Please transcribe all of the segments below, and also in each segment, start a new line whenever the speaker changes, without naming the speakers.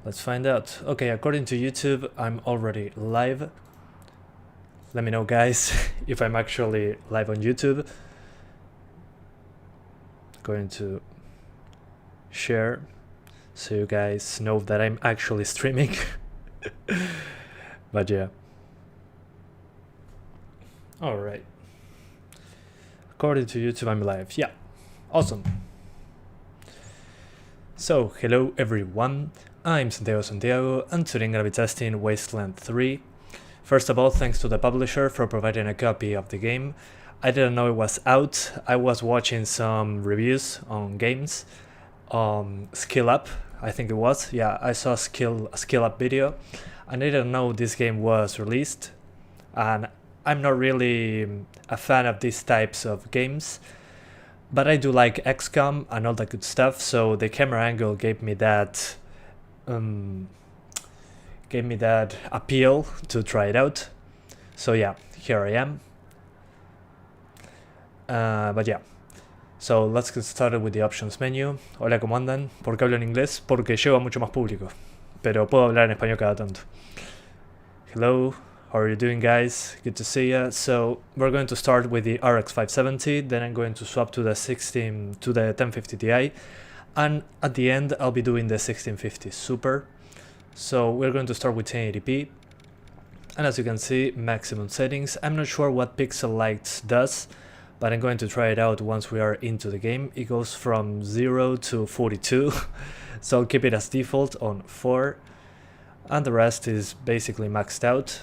Let's find out. Okay, according to YouTube, I'm already live. Let me know, guys, if I'm actually live on YouTube. Going to share so you guys know that I'm actually streaming. But yeah. Alright. According to YouTube, I'm live. Yeah. Awesome. So, hello everyone. I'm Santiago, and today I'm gonna be testing Wasteland 3. First of all, thanks to the publisher for providing a copy of the game. I didn't know it was out. I was watching some reviews on games. Skill Up, I think it was. Yeah, I saw a Skill Up video. And I didn't know this game was released. And I'm not really a fan of these types of games. But I do like XCOM and all that good stuff, so the camera angle gave me that appeal to try it out. So yeah, here I am. But yeah, so let's get started with the options menu. Hola, ¿cómo andan? ¿Por qué hablo en inglés? Porque llego a mucho más público, pero puedo hablar en español cada tanto. Hello, how are you doing, guys? Good to see ya. So we're going to start with the RX 570, then I'm going to swap to the 1050 Ti, and at the end I'll be doing the 1650 Super. So we're going to start with 1080p, and as you can see, maximum settings. I'm not sure what Pixel Light does, but I'm going to try it out once we are into the game. It goes from 0 to 42, so I'll keep it as default on 4, and the rest is basically maxed out.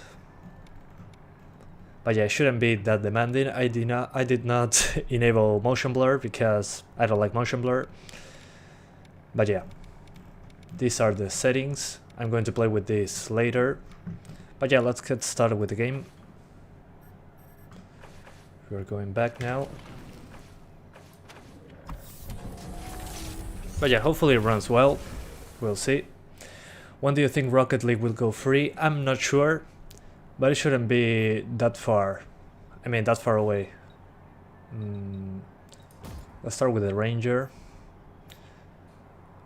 But yeah, it shouldn't be that demanding. I did not enable motion blur because I don't like motion blur. But yeah, these are the settings. I'm going to play with this later. But yeah, let's get started with the game. We're going back now. But yeah, hopefully it runs well. We'll see. When do you think Rocket League will go free? I'm not sure, but it shouldn't be that far. I mean, that far away. Let's start with the Ranger.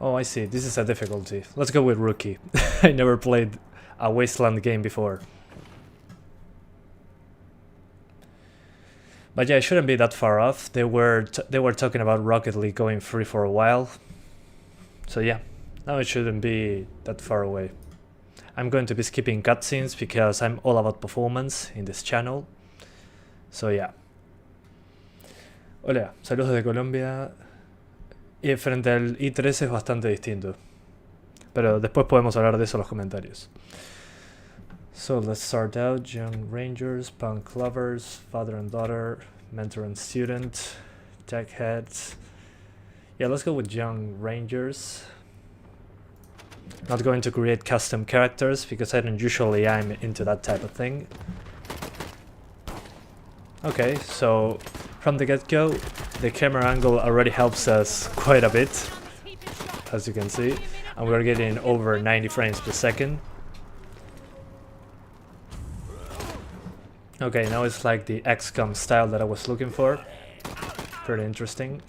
Oh, I see. This is a difficulty. Let's go with Rookie. I never played a Wasteland game before. But yeah, it shouldn't be that far off. They were talking about Rocket League going free for a while. So yeah, now it shouldn't be that far away. I'm going to be skipping cutscenes because I'm all about performance in this channel. So yeah. Hola, saludos de Colombia. Y frente al i3 es bastante distinto. Pero después podemos hablar de eso en los comentarios. So let's start out. Young Rangers, Punk Lovers, Father and Daughter, Mentor and Student, Tech Heads. Yeah, let's go with Young Rangers. Not going to create custom characters because I don't usually am into that type of thing. Okay, so from the get-go, the camera angle already helps us quite a bit, as you can see, and we're getting over 90 frames per second. Okay, now it's like the XCOM style that I was looking for. Pretty interesting.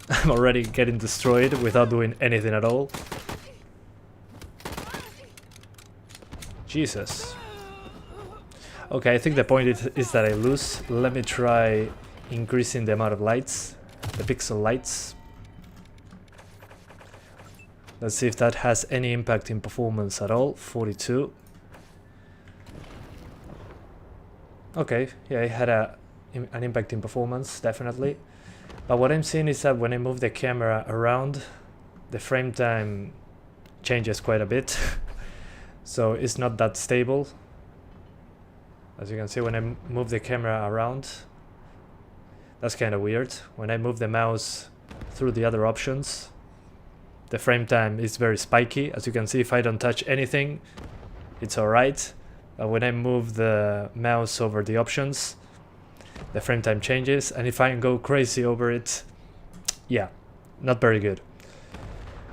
I'm already getting destroyed without doing anything at all. Jesus. Okay, I think the point is that I lose. Let me try increasing the amount of lights, the pixel lights. Let's see if that has any impact in performance at all. 42. Okay, yeah, it had an impact in performance, definitely. But what I'm seeing is that when I move the camera around, the frame time changes quite a bit. So it's not that stable. As you can see, when I move the camera around, that's kind of weird. When I move the mouse through the other options, the frame time is very spiky. As you can see, if I don't touch anything, it's alright. But when I move the mouse over the options, the frame time changes. And if I go crazy over it, yeah, not very good.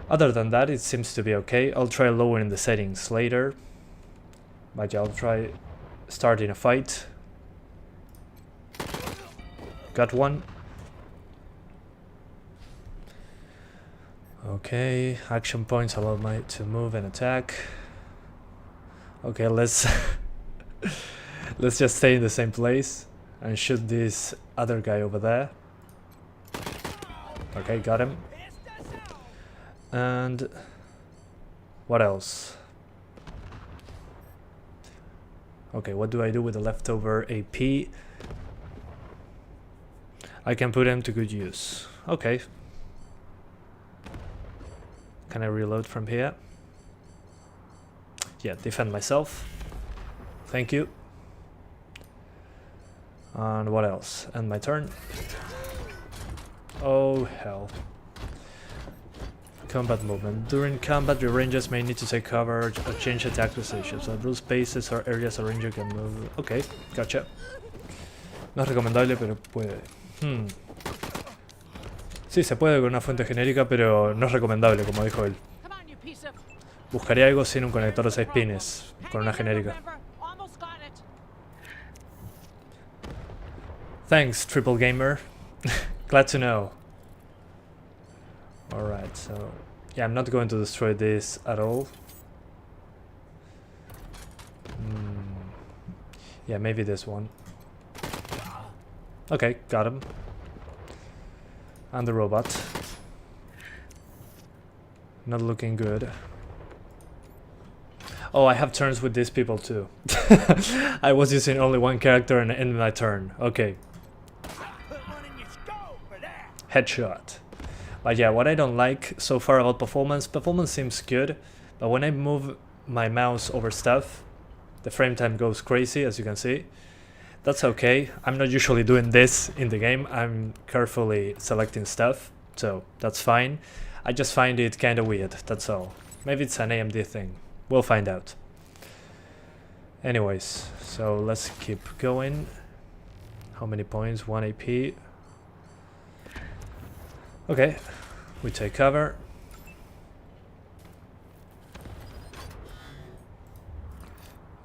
Other than that, it seems to be okay. I'll try lowering the settings later. But yeah, I'll try starting a fight. Got one. Okay, action points allow me to move and attack. Okay, let's let's just stay in the same place and shoot this other guy over there. Okay, got him. And what else? Okay, what do I do with the leftover AP? I can put him to good use. Okay. Can I reload from here? Yeah, defend myself. Thank you. And what else? End my turn. Oh hell. Combat movement. During combat, your rangers may need to take cover or change attack positions. So rule spaces or areas a ranger can move. Okay, gotcha. No es recomendable, pero puede. Sí, se puede con una fuente genérica, pero no es recomendable, como dijo él. Buscaría algo sin un conector de 6 pines, con una genérica. Thanks, Triple Gamer. Glad to know. Alright, so... yeah, I'm not going to destroy this at all. Yeah, maybe this one. Okay, got him. And the robot. Not looking good. Oh, I have turns with these people too. I was using only one character and ended my turn. Okay. Headshot. But yeah, what I don't like so far about performance seems good, but when I move my mouse over stuff, the frame time goes crazy, as you can see. That's okay. I'm not usually doing this in the game. I'm carefully selecting stuff, so that's fine. I just find it kinda weird, that's all. Maybe it's an AMD thing. We'll find out. Anyways, so let's keep going. How many points? 1 AP. Okay, we take cover.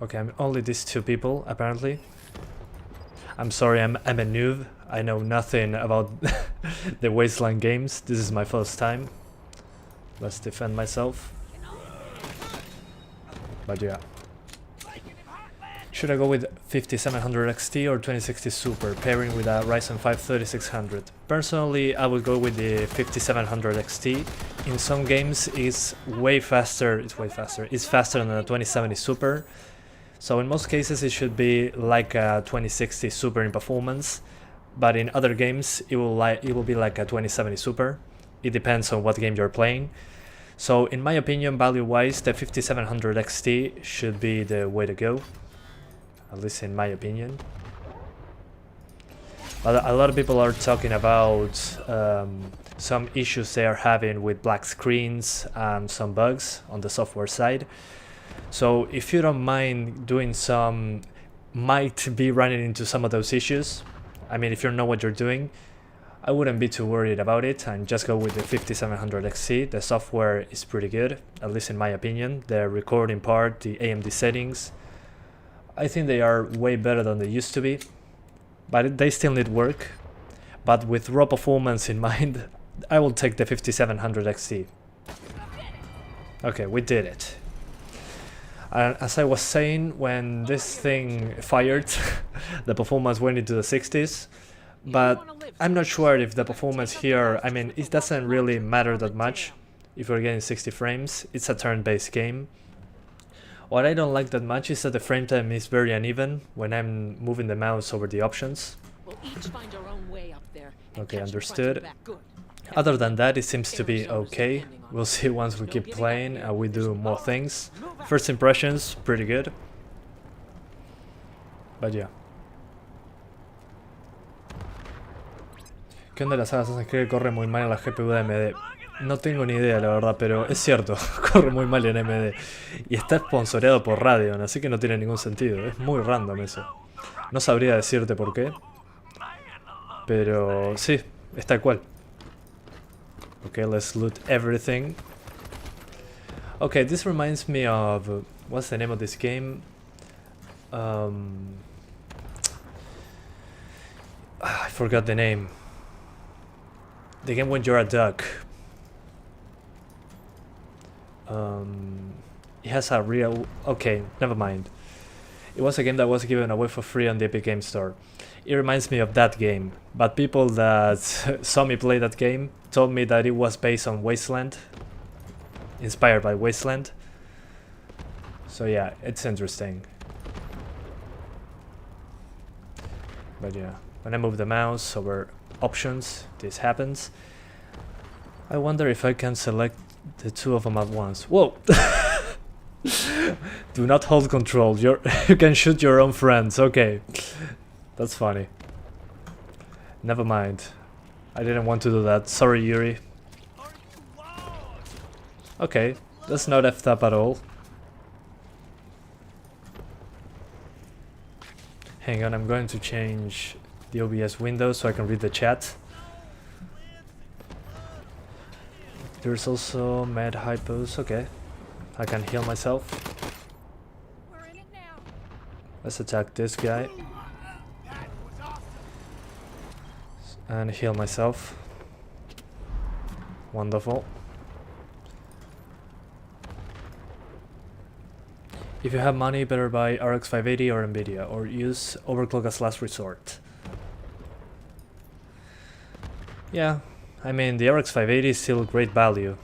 Okay, I'm only these 2 people, apparently. I'm sorry, I'm a noob. I know nothing about the Wasteland games. This is my first time. Let's defend myself. But yeah. Should I go with 5700 XT or 2060 Super, pairing with a Ryzen 5 3600? Personally, I would go with the 5700 XT. In some games, it's faster than a 2070 Super. So in most cases, it should be like a 2060 Super in performance. But in other games, it will be like a 2070 Super. It depends on what game you're playing. So in my opinion, value-wise, the 5700 XT should be the way to go. At least in my opinion. But a lot of people are talking about some issues they are having with black screens and some bugs on the software side. So if you don't mind doing might be running into some of those issues. I mean, if you know what you're doing, I wouldn't be too worried about it and just go with the 5700 XT. The software is pretty good, at least in my opinion. The recording part, the AMD settings, I think they are way better than they used to be, but they still need work. But with raw performance in mind, I will take the 5700 XT. Okay, we did it. As I was saying, when this thing fired, the performance went into the 60s, but I'm not sure if the performance here, I mean, it doesn't really matter that much if you're getting 60 frames. It's a turn-based game. What I don't like that much is that the frame time is very uneven when I'm moving the mouse over the options. Okay, understood. Other than that, it seems to be okay. We'll see once we keep playing and we do more things. First impressions, pretty good. But yeah. ¿Qué onda la saga Assassin's Creed? Corre muy mal en la GPU de AMD. No tengo ni idea, la verdad, pero es cierto, corre muy mal en AMD. Y está sponsoreado por Radeon, así que no tiene ningún sentido. Es muy random eso. No sabría decirte por qué. Pero sí, es tal cual. Okay, let's loot everything. Okay, this reminds me of... what's the name of this game? I forgot the name. The game when you're a duck. It has a real... Okay, never mind. It was a game that was given away for free on the Epic Games Store. It reminds me of that game, but people that saw me play that game told me that it was based on Wasteland, inspired by Wasteland. So yeah, it's interesting. But yeah, when I move the mouse over options, this happens. I wonder if I can select the two of them at once. Whoa! Do not hold control. You can shoot your own friends. Okay. That's funny. Never mind. I didn't want to do that. Sorry, Yuri. Okay. That's not effed up at all. Hang on, I'm going to change the OBS window so I can read the chat. There's also med hypos. Okay. I can heal myself. Let's attack this guy. And heal myself. Wonderful. If you have money, better buy RX 580 or NVIDIA, or use overclock as last resort. Yeah, I mean the RX 580 is still great value,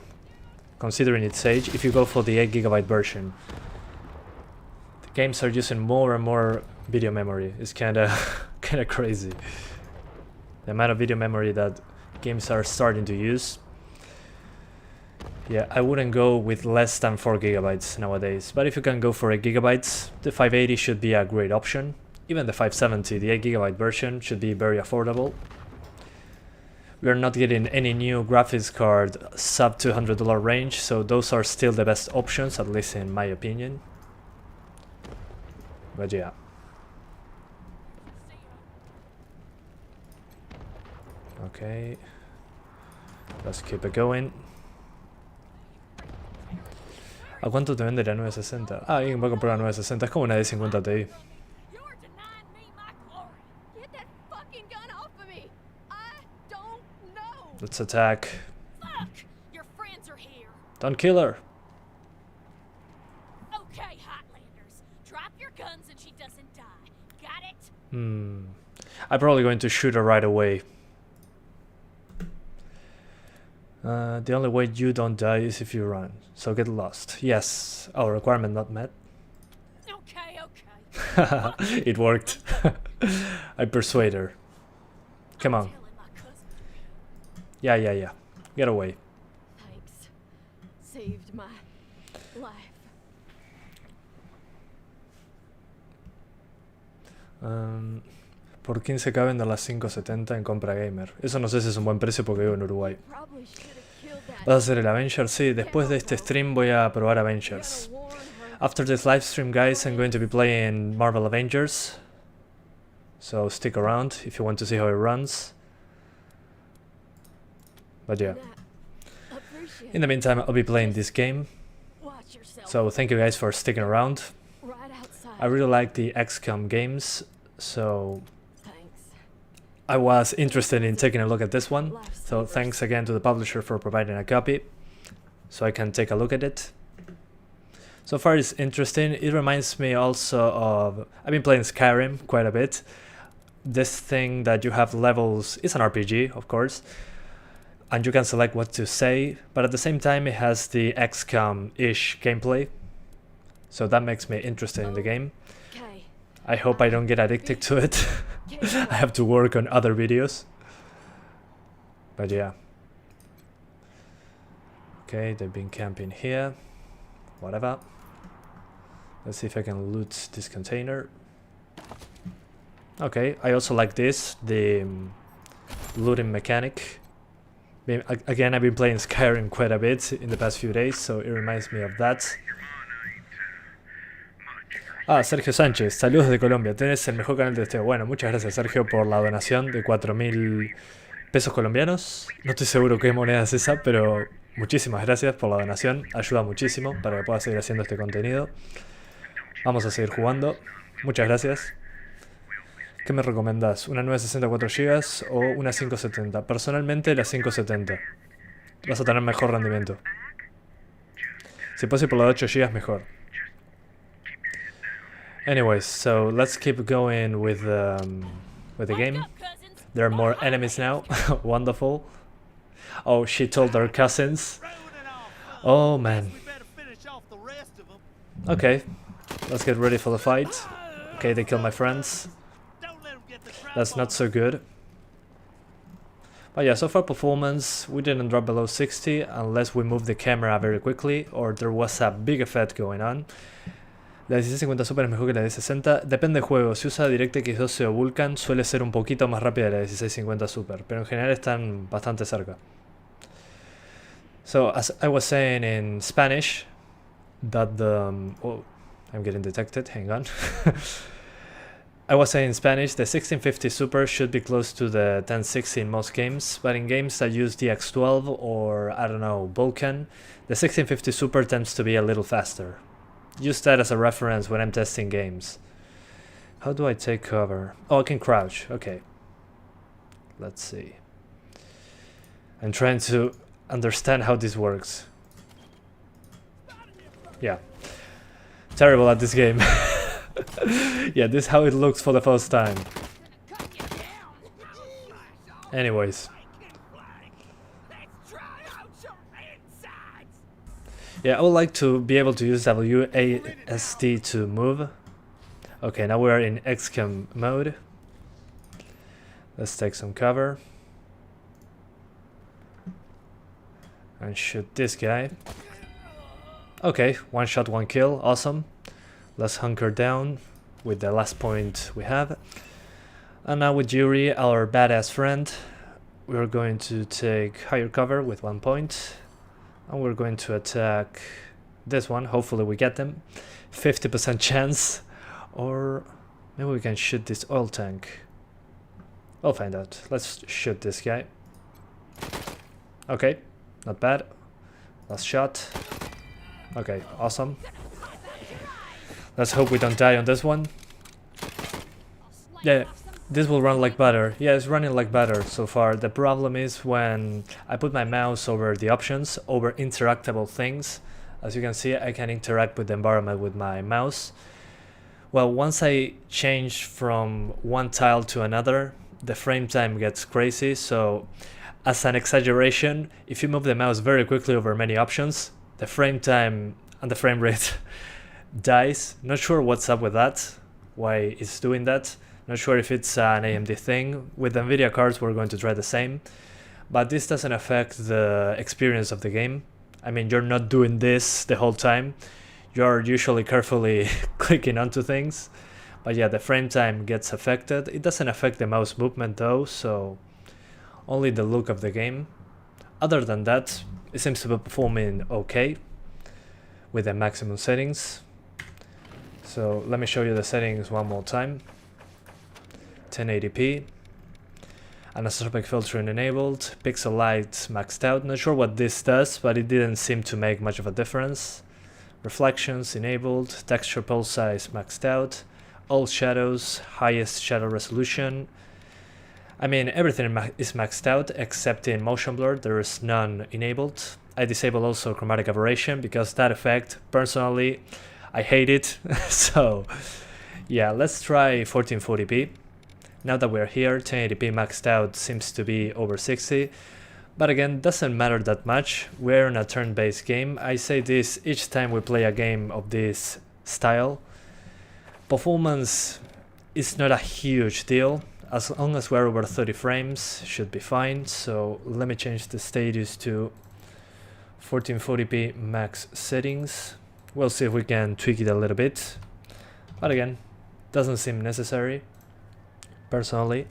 considering its age, if you go for the 8GB version. The games are using more and more video memory. It's kinda crazy. The amount of video memory that games are starting to use. Yeah, I wouldn't go with less than 4GB nowadays, but if you can go for 8GB, the 580 should be a great option. Even the 570, the 8GB version, should be very affordable. We are not getting any new graphics card sub $200 range, so those are still the best options, at least in my opinion. But yeah. Okay, let's keep it going. ¿A cuánto te vende la 960? Ah, alguien va a comprar la 960, es como una D50 Ti. Let's attack. Don't kill her.
Okay, Hotlanders. Drop your guns and she doesn't die. Got it?
I'm probably going to shoot her right away. The only way you don't die is if you run, so get lost. Yes. Oh, requirement not met.
Okay, okay.
It worked. I persuade her. Come on. Yeah. Get away.
Thanks. Saved my life.
Por 15k venden las 570 en compra gamer. Eso no sé si es un buen precio porque vivo en Uruguay. ¿Vas a hacer el Avengers? Sí, después de este stream voy a probar Avengers. After this live stream, guys, I'm going to be playing Marvel Avengers. So stick around if you want to see how it runs. But yeah. In the meantime, I'll be playing this game. So thank you guys for sticking around. I really like the XCOM games, so I was interested in taking a look at this one. So thanks again to the publisher for providing a copy, so I can take a look at it. So far it's interesting. It reminds me also of... I've been playing Skyrim quite a bit. This thing that you have levels is an RPG, of course, and you can select what to say, but at the same time it has the XCOM-ish gameplay. So that makes me interested in the game. I hope I don't get addicted to it. I have to work on other videos. But yeah. Okay, they've been camping here. Whatever. Let's see if I can loot this container. Okay, I also like this, the looting mechanic. Again, I've been playing Skyrim quite a bit in the past few days, so it reminds me of that. Ah, Sergio Sánchez, saludos de Colombia, tenés el mejor canal de testeo. Bueno, muchas gracias Sergio por la donación de 4.000 pesos colombianos. No estoy seguro qué moneda es esa, pero muchísimas gracias por la donación, ayuda muchísimo para que pueda seguir haciendo este contenido. Vamos a seguir jugando, muchas gracias. ¿Qué me recomendás? ¿Una 960 4GB o una 570? Personalmente la 570. Vas a tener mejor rendimiento. Si puedo ir por los 8 GB mejor. Anyways, so let's keep going with the game. There are more enemies now. Wonderful. Oh, she told her cousins. Oh man. Okay, let's get ready for the fight. Okay, they killed my friends. That's not so good. But yeah, so far performance, we didn't drop below 60 unless we moved the camera very quickly or there was a big effect going on. La 1650 Super es mejor que la 1060, depende del juego. Si usa DirectX 12 o Vulkan suele ser un poquito más rápida la 1650 Super, pero en general están bastante cerca. So as I was saying in Spanish, that the oh, I'm getting detected, hang on. I was saying in Spanish, the 1650 Super should be close to the 1060 in most games, but in games that use DX12 or, I don't know, Vulkan, the 1650 Super tends to be a little faster. Use that as a reference when I'm testing games. How do I take cover? Oh, I can crouch, okay. Let's see. I'm trying to understand how this works. Yeah. Terrible at this game. Yeah, this is how it looks for the first time. Anyways. Yeah, I would like to be able to use WASD to move. Okay, now we are in XCOM mode. Let's take some cover. And shoot this guy. Okay, one shot, one kill, awesome. Let's hunker down with the last point we have. And now with Yuri, our badass friend, we're going to take higher cover with 1 point. And we're going to attack this one, hopefully we get them. 50% chance, or maybe we can shoot this oil tank. We'll find out. Let's shoot this guy. Okay, not bad. Last shot. Okay, awesome. Let's hope we don't die on this one. Yeah, this will run like butter. Yeah, it's running like butter so far. The problem is when I put my mouse over the options, over interactable things. As you can see, I can interact with the environment with my mouse. Well, once I change from one tile to another, the frame time gets crazy. So as an exaggeration, if you move the mouse very quickly over many options, the frame time and the frame rate dies. Not sure what's up with that, why it's doing that. Not sure if it's an AMD thing. With NVIDIA cards we're going to try the same, but this doesn't affect the experience of the game. I mean, you're not doing this the whole time. You're usually carefully clicking onto things, but yeah, the frame time gets affected. It doesn't affect the mouse movement though, so only the look of the game. Other than that, it seems to be performing okay with the maximum settings. So let me show you the settings one more time. 1080p, anisotropic filtering enabled, pixel light maxed out. Not sure what this does, but it didn't seem to make much of a difference. Reflections enabled, texture pole size maxed out, all shadows, highest shadow resolution. I mean, everything is maxed out except in motion blur, there is none enabled. I disable also chromatic aberration because that effect, personally, I hate it. So yeah, let's try 1440p. Now that we're here, 1080p maxed out seems to be over 60, but again, doesn't matter that much. We're in a turn-based game. I say this each time we play a game of this style. Performance is not a huge deal. As long as we're over 30 frames, should be fine. So let me change the status to 1440p max settings. We'll see if we can tweak it a little bit, but again, doesn't seem necessary personally.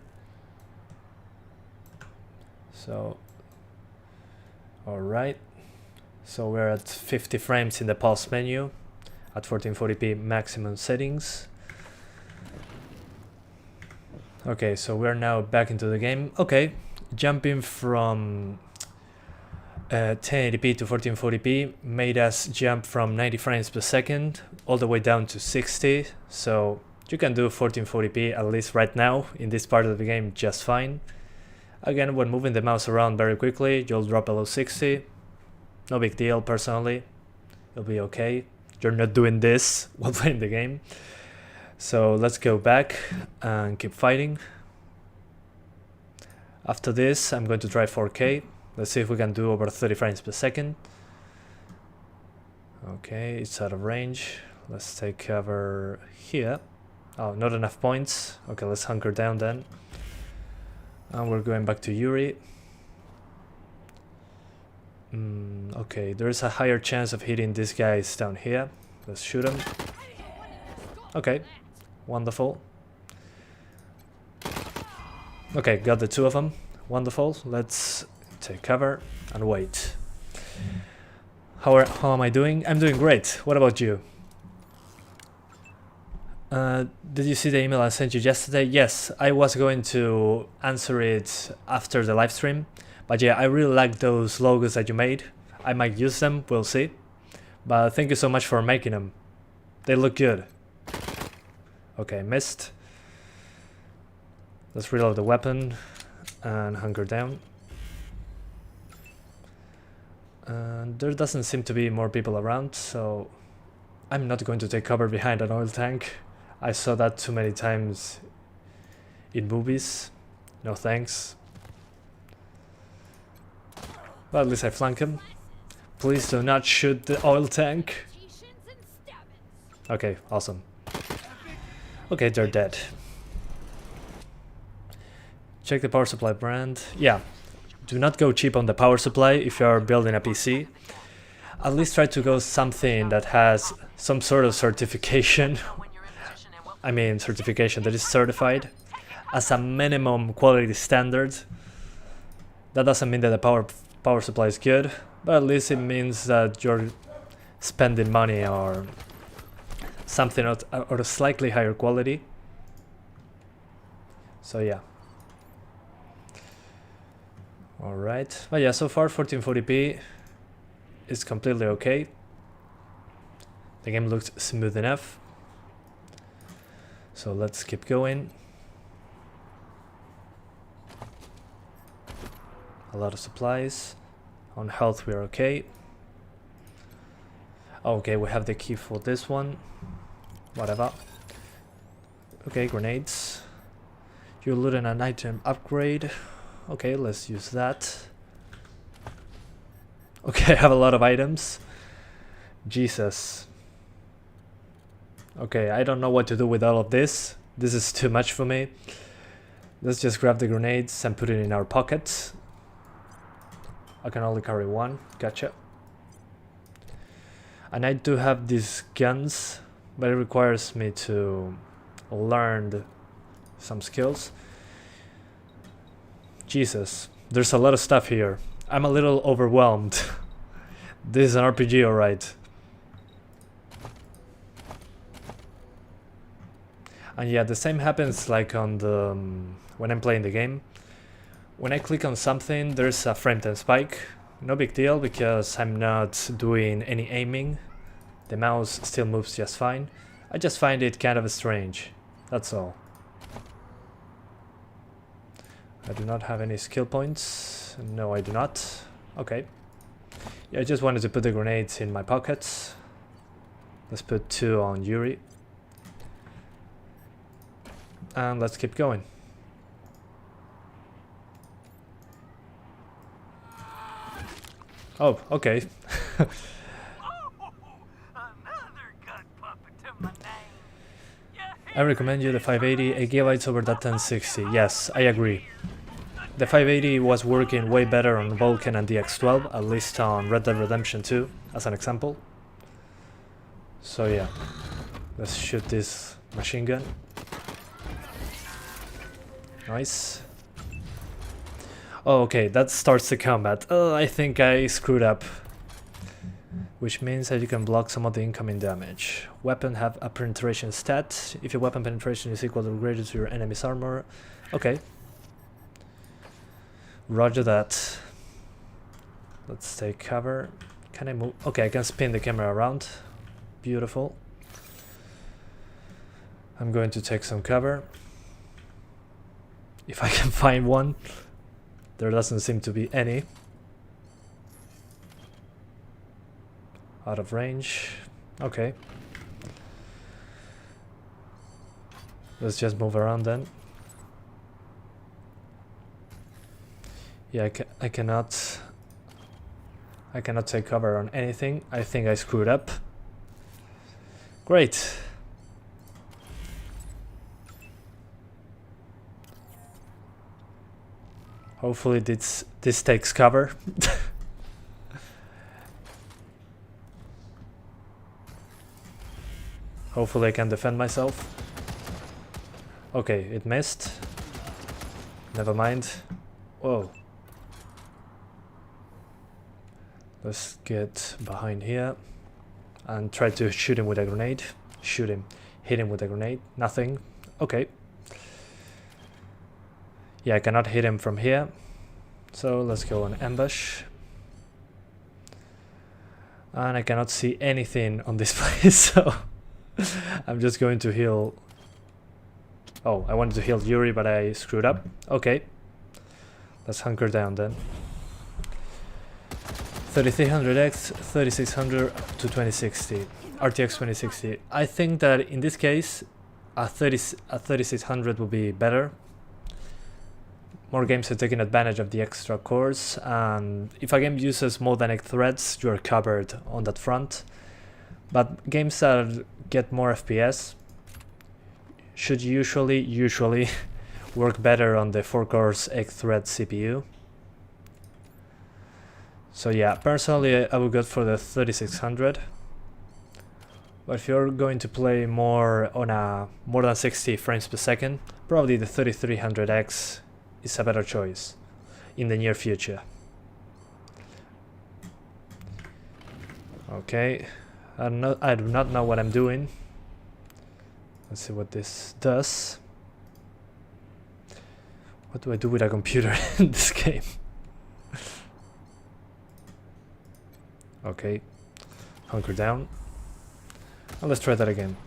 So alright, so we're at 50 frames in the pulse menu at 1440p maximum settings. Okay, so we're now back into the game. Okay, jumping from 1080p to 1440p made us jump from 90 frames per second all the way down to 60, so you can do 1440p at least right now in this part of the game just fine. Again, when moving the mouse around very quickly, you'll drop below 60. No big deal personally. It'll be okay. You're not doing this while playing the game. So let's go back and keep fighting. After this, I'm going to try 4K. Let's see if we can do over 30 frames per second. Okay, it's out of range. Let's take cover here. Oh, not enough points. Okay, let's hunker down then. And we're going back to Yuri. Okay, there's a higher chance of hitting these guys down here. Let's shoot them. Okay, wonderful. Okay, got the two of them. Wonderful. Let's take cover and wait. How am I doing? I'm doing great. What about you? Did you see the email I sent you yesterday? Yes, I was going to answer it after the live stream. But yeah, I really like those logos that you made. I might use them, we'll see. But thank you so much for making them. They look good. Okay, missed. Let's reload the weapon and hunker down. And there doesn't seem to be more people around, so I'm not going to take cover behind an oil tank. I saw that too many times in movies. No thanks. But at least I flank him. Please do not shoot the oil tank. Okay, awesome. Okay, they're dead. Check the power supply brand. Yeah, do not go cheap on the power supply if you are building a PC. At least try to go something that has some sort of certification. I mean certification that is certified as a minimum quality standard. That doesn't mean that the power supply is good, but at least it means that you're spending money or something or a slightly higher quality. So yeah. Alright, but yeah, so far 1440p is completely okay. The game looks smooth enough. So let's keep going. A lot of supplies. On health we're okay. Okay, we have the key for this one. Whatever. Okay, grenades. You're looting an item upgrade. Okay, let's use that. Okay, I have a lot of items. Jesus. Okay, I don't know what to do with all of this. This is too much for me. Let's just grab the grenades and put it in our pockets. I can only carry one. Gotcha. And I do have these guns, but it requires me to learn some skills. Jesus, there's a lot of stuff here. I'm a little overwhelmed. This is an RPG, alright. And yeah, the same happens like on the when I'm playing the game. When I click on something, there's a frame time spike. No big deal because I'm not doing any aiming. The mouse still moves just fine. I just find it kind of strange. That's all. I do not have any skill points. No, I do not. Okay. Yeah, I just wanted to put the grenades in my pockets. Let's put 2 on Yuri. And let's keep going. Oh, okay. I recommend you the 580, 8 GB over that 1060. Yes, I agree. The 580 was working way better on Vulkan and DX12, at least on Red Dead Redemption 2, as an example. So yeah, let's shoot this machine gun. Nice. Oh, okay, that starts the combat. Oh, I think I screwed up. Which means that you can block some of the incoming damage. Weapon have a penetration stat. If your weapon penetration is equal or greater to your enemy's armor. Okay. Roger that. Let's take cover. Can I move? Okay, I can spin the camera around. Beautiful. I'm going to take some cover. If I can find one. There doesn't seem to be any. Out of range. Okay. Let's just move around then. Yeah, I cannot take cover on anything. I think I screwed up. Great. Hopefully this takes cover. Hopefully I can defend myself. Okay, it missed. Never mind. Whoa. Let's get behind here and try to shoot him with a grenade. Shoot him. Hit him with a grenade. Nothing. Okay. Yeah, I cannot hit him from here. So let's go on ambush. And I cannot see anything on this place, so I'm just going to heal. Oh, I wanted to heal Yuri, but I screwed up. Okay. Let's hunker down then. 3300X, 3600 to 2060. RTX 2060. I think that in this case, a 3600 will be better. More games are taking advantage of the extra cores, and if a game uses more than 8 threads, you are covered on that front. But games that get more FPS should usually work better on the 4 cores 8 thread CPU. So yeah, personally I would go for the 3600. But if you're going to play more on a more than 60 frames per second, probably the 3300X is a better choice in the near future. Okay, I do not know what I'm doing. Let's see what this does. What do I do with a computer in this game? Okay, hunker down. And let's try that again.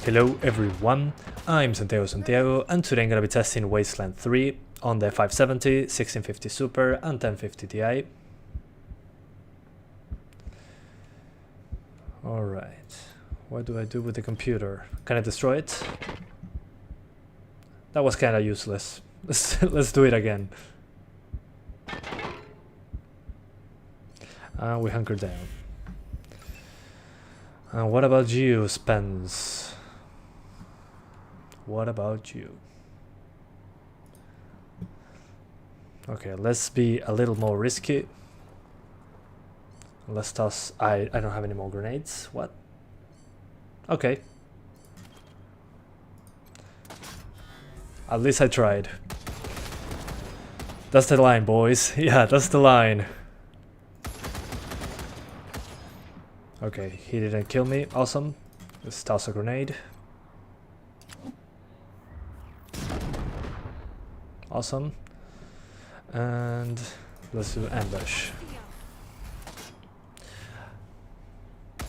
Hello everyone, I'm Santiago, and today I'm gonna be testing Wasteland 3 on the 570, 1650 Super and 1050 Ti. Alright, what do I do with the computer? Can I destroy it? That was kinda useless. Let's do it again. We hunker down. What about you, Spence? What about you? Okay, let's be a little more risky. Let's toss. I don't have any more grenades. What? Okay. At least I tried. That's the line, boys. Yeah, that's the line. Okay, he didn't kill me. Awesome. Let's toss a grenade. Awesome. And let's do ambush.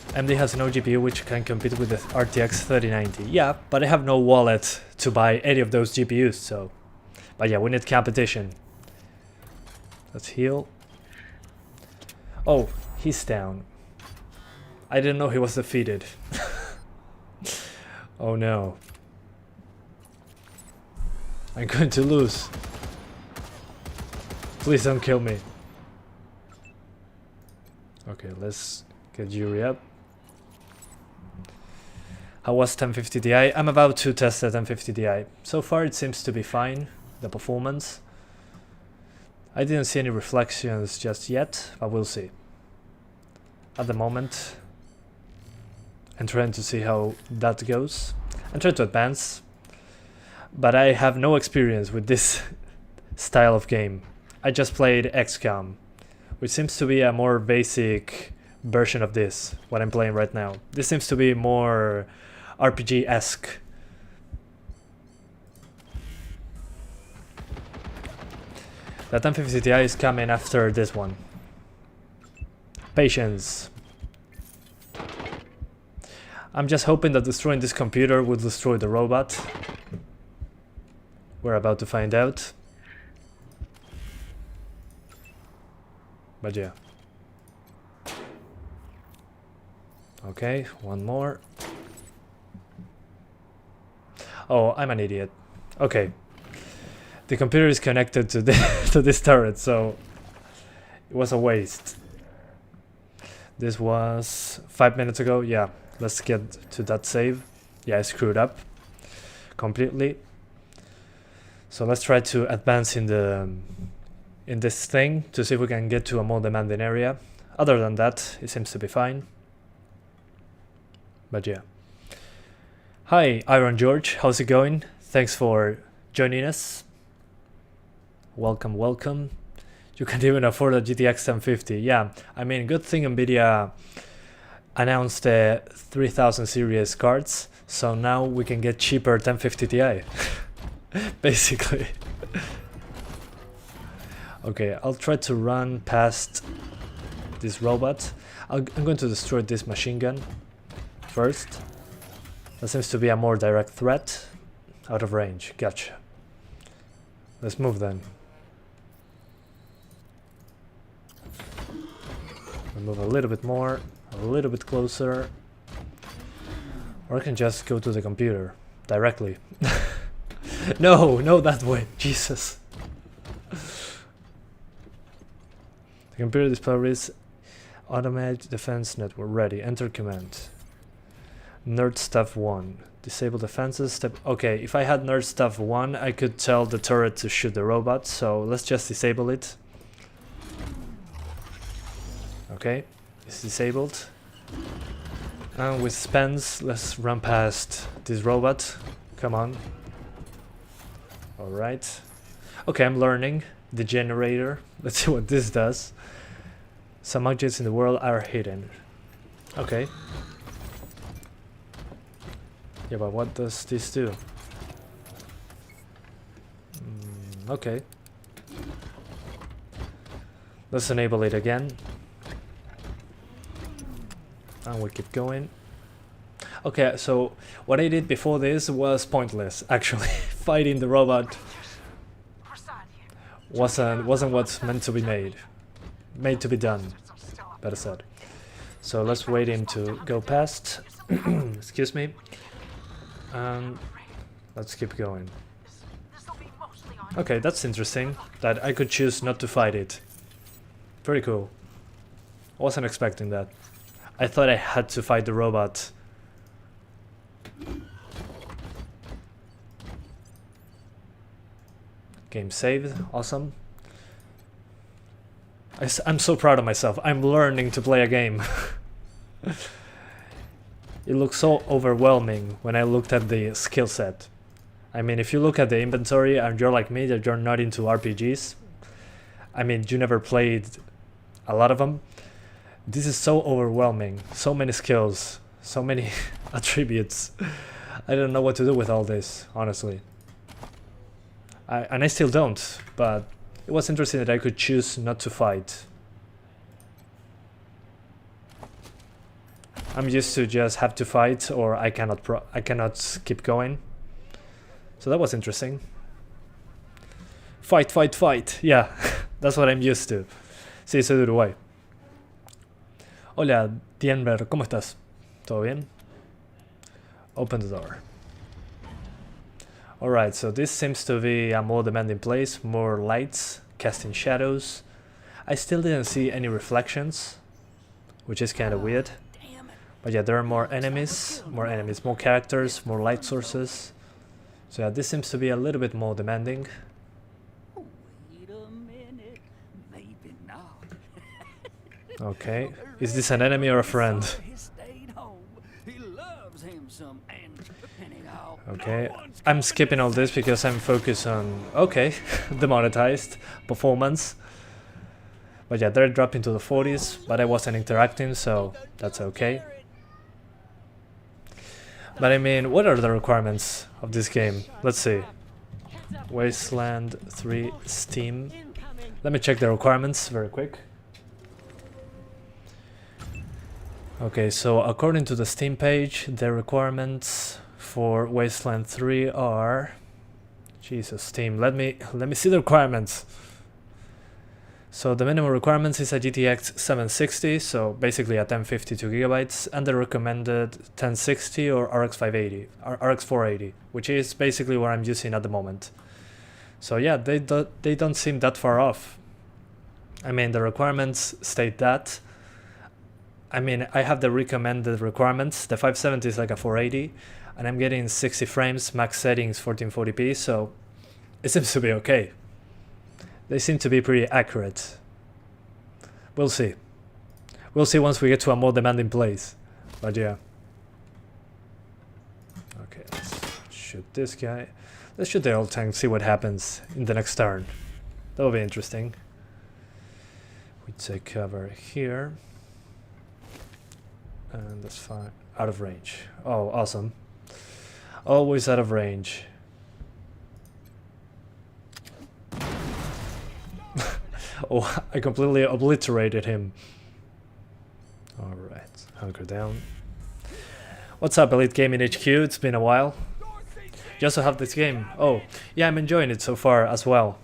AMD has no GPU which can compete with the RTX 3090. Yeah, but I have no wallet to buy any of those GPUs, so... But yeah, we need competition. Let's heal. Oh, he's down. I didn't know he was defeated. Oh no. I'm going to lose. Please don't kill me. Okay, let's get Yuri up. How was 1050 Ti? I'm about to test the 1050 Ti. So far it seems to be fine, the performance. I didn't see any reflections just yet, but we'll see. At the moment, I'm trying to see how that goes. I'm trying to advance, but I have no experience with this style of game. I just played XCOM, which seems to be a more basic version of this, what I'm playing right now. This seems to be more RPG-esque. The 1050 Ti is coming after this one. Patience. I'm just hoping that destroying this computer will destroy the robot. We're about to find out. But yeah. Okay, one more. Oh, I'm an idiot. Okay. The computer is connected to, to this turret, so it was a waste. This was 5 minutes ago. Yeah, let's get to that save. Yeah, I screwed up completely. So let's try to advance in this thing to see if we can get to a more demanding area. Other than that, it seems to be fine. But yeah. Hi, Iron George. How's it going? Thanks for joining us. Welcome, welcome. You can even afford a GTX 1050. Yeah, I mean, good thing NVIDIA announced the 3000 series cards, so now we can get cheaper 1050 Ti. Basically. Okay, I'll try to run past this robot. I'm going to destroy this machine gun first. That seems to be a more direct threat. Out of range, gotcha. Let's move then. We'll move a little bit more, a little bit closer. Or I can just go to the computer directly. No, no, that way, Jesus. The computer display is automatic defense network ready. Enter command. Nerd stuff 1. Disable defenses. Step. Okay, if I had nerd stuff 1, I could tell the turret to shoot the robot. So let's just disable it. Okay, it's disabled. And with spans, let's run past this robot. Come on. Alright. Okay, I'm learning. The generator. Let's see what this does. Some objects in the world are hidden. Okay. Yeah, but what does this do? Okay. Let's enable it again. And we keep going. Okay, so what I did before this was pointless, actually. Fighting the robot wasn't what's meant to be made to be done, better said. So let's wait him to go past. Excuse me. And let's keep going. Okay, that's interesting, that I could choose not to fight it. Pretty cool. I wasn't expecting that. I thought I had to fight the robot. Game saved, awesome. I'm so proud of myself. I'm learning to play a game. It looks so overwhelming when I looked at the skill set. I mean, if you look at the inventory and you're like me, that you're not into RPGs, I mean, you never played a lot of them. This is so overwhelming. So many skills, so many attributes. I don't know what to do with all this, honestly. And I still don't, but it was interesting that I could choose not to fight. I'm used to just have to fight, or I cannot keep going. So that was interesting. Fight, fight, fight. Yeah, that's what I'm used to. Sí, soy de Uruguay. Hola, Denver, ¿cómo estás? ¿Todo bien? Open the door. Alright, so this seems to be a more demanding place, more lights, casting shadows. I still didn't see any reflections, which is kind of weird. But yeah, there are more enemies, more characters, more light sources. So yeah, this seems to be a little bit more demanding.
Wait a minute, maybe not.
Okay, is this an enemy or a friend?
He stayed home. He loves him some anyhow.
Okay, I'm skipping all this because I'm focused on, okay, demonetized performance. But yeah, they're dropping to the 40s, but I wasn't interacting, so that's okay. But I mean, what are the requirements of this game? Let's see. Wasteland 3 Steam. Let me check the requirements very quick. Okay, so according to the Steam page, the requirements for Wasteland 3 are... Jesus, Steam, let me see the requirements. So the minimum requirements is a GTX 760, so basically a 1052 gigabytes, and the recommended 1060 or RX 580 or RX 480, which is basically what I'm using at the moment. So yeah, they don't seem that far off. I mean, the requirements state that. I mean, I have the recommended requirements. The 570 is like a 480, and I'm getting 60 frames, max settings 1440p, so it seems to be okay. They seem to be pretty accurate. We'll see. We'll see once we get to a more demanding place. But yeah. Okay, let's shoot this guy. Let's shoot the old tank, see what happens in the next turn. That'll be interesting. We take cover here. And that's fine. Out of range. Oh, awesome. Always out of range. Oh, I completely obliterated him. Alright, hunker down. What's up, Elite Gaming HQ? It's been a while. You also have this game. Oh, yeah, I'm enjoying it so far as well.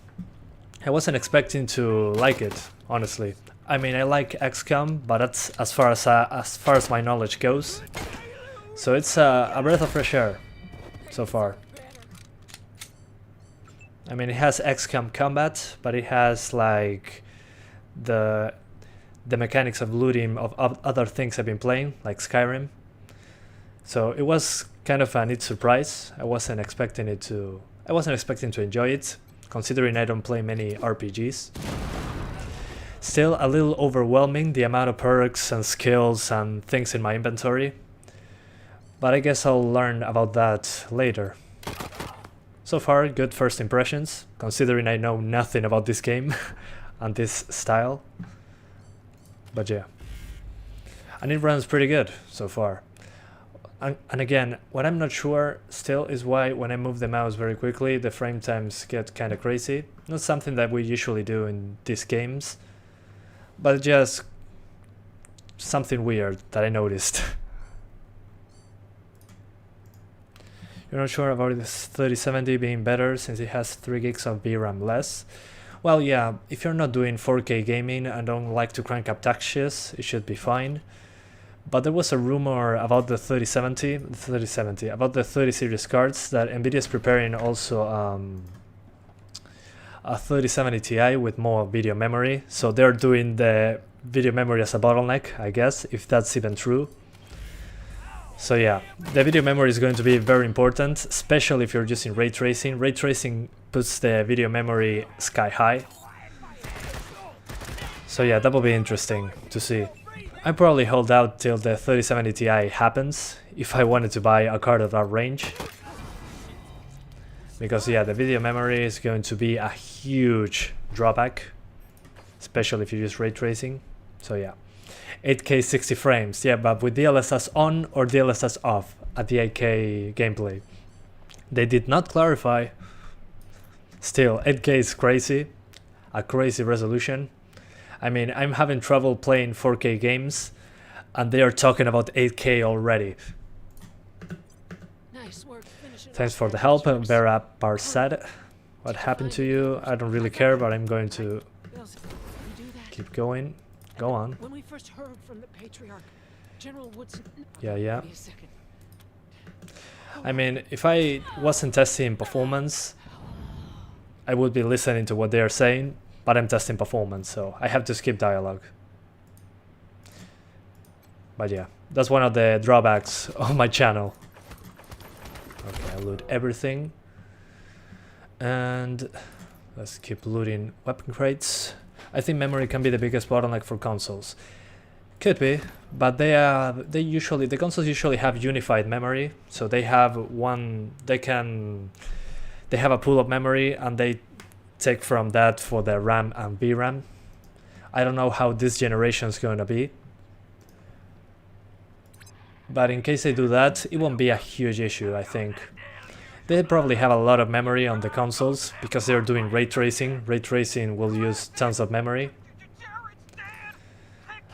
I wasn't expecting to like it, honestly. I mean, I like XCOM, but that's as far as my knowledge goes. So it's a breath of fresh air so far. I mean, it has XCOM combat, but it has like the mechanics of looting of other things I've been playing, like Skyrim. So it was kind of a neat surprise. I wasn't expecting to enjoy it, considering I don't play many RPGs. Still a little overwhelming, the amount of perks and skills and things in my inventory. But I guess I'll learn about that later. So far, good first impressions, considering I know nothing about this game and this style. But yeah. And it runs pretty good so far. And again, what I'm not sure still is why when I move the mouse very quickly, the frame times get kind of crazy. Not something that we usually do in these games, but just something weird that I noticed. You're not sure about this 3070 being better since it has 3 gigs of VRAM less? Well, yeah, if you're not doing 4K gaming and don't like to crank up taxes, it should be fine. But there was a rumor about the 3070, about the 30 series cards, that Nvidia is preparing also a 3070 Ti with more video memory. So they're doing the video memory as a bottleneck, I guess, if that's even true. So yeah, the video memory is going to be very important, especially if you're using ray tracing. Ray tracing puts the video memory sky high. So yeah, that will be interesting to see. I probably hold out till the 3070 Ti happens, if I wanted to buy a card at that range. Because yeah, the video memory is going to be a huge drawback, especially if you use ray tracing. So yeah. 8K 60 frames, yeah, but with DLSS on or DLSS off at the 8K gameplay. They did not clarify. Still, 8K is crazy, a crazy resolution. I mean, I'm having trouble playing 4K games, and they are talking about 8K already.
Nice work.
Thanks for the help, Vera Parsad. What happened to you? I don't really care, but I'm going to keep going. Go on.
When we first heard from the Patriarch, General Woodson...
Yeah. I mean, if I wasn't testing performance, I would be listening to what they are saying, but I'm testing performance, so I have to skip dialogue. But yeah, that's one of the drawbacks of my channel. Okay, I loot everything. And let's keep looting weapon crates. I think memory can be the biggest bottleneck for consoles. Could be, but the consoles usually have unified memory, so they have a pool of memory and they take from that for the RAM and VRAM. I don't know how this generation is going to be, but in case they do that, it won't be a huge issue, I think. They probably have a lot of memory on the consoles because they're doing ray tracing. Ray tracing will use tons of memory.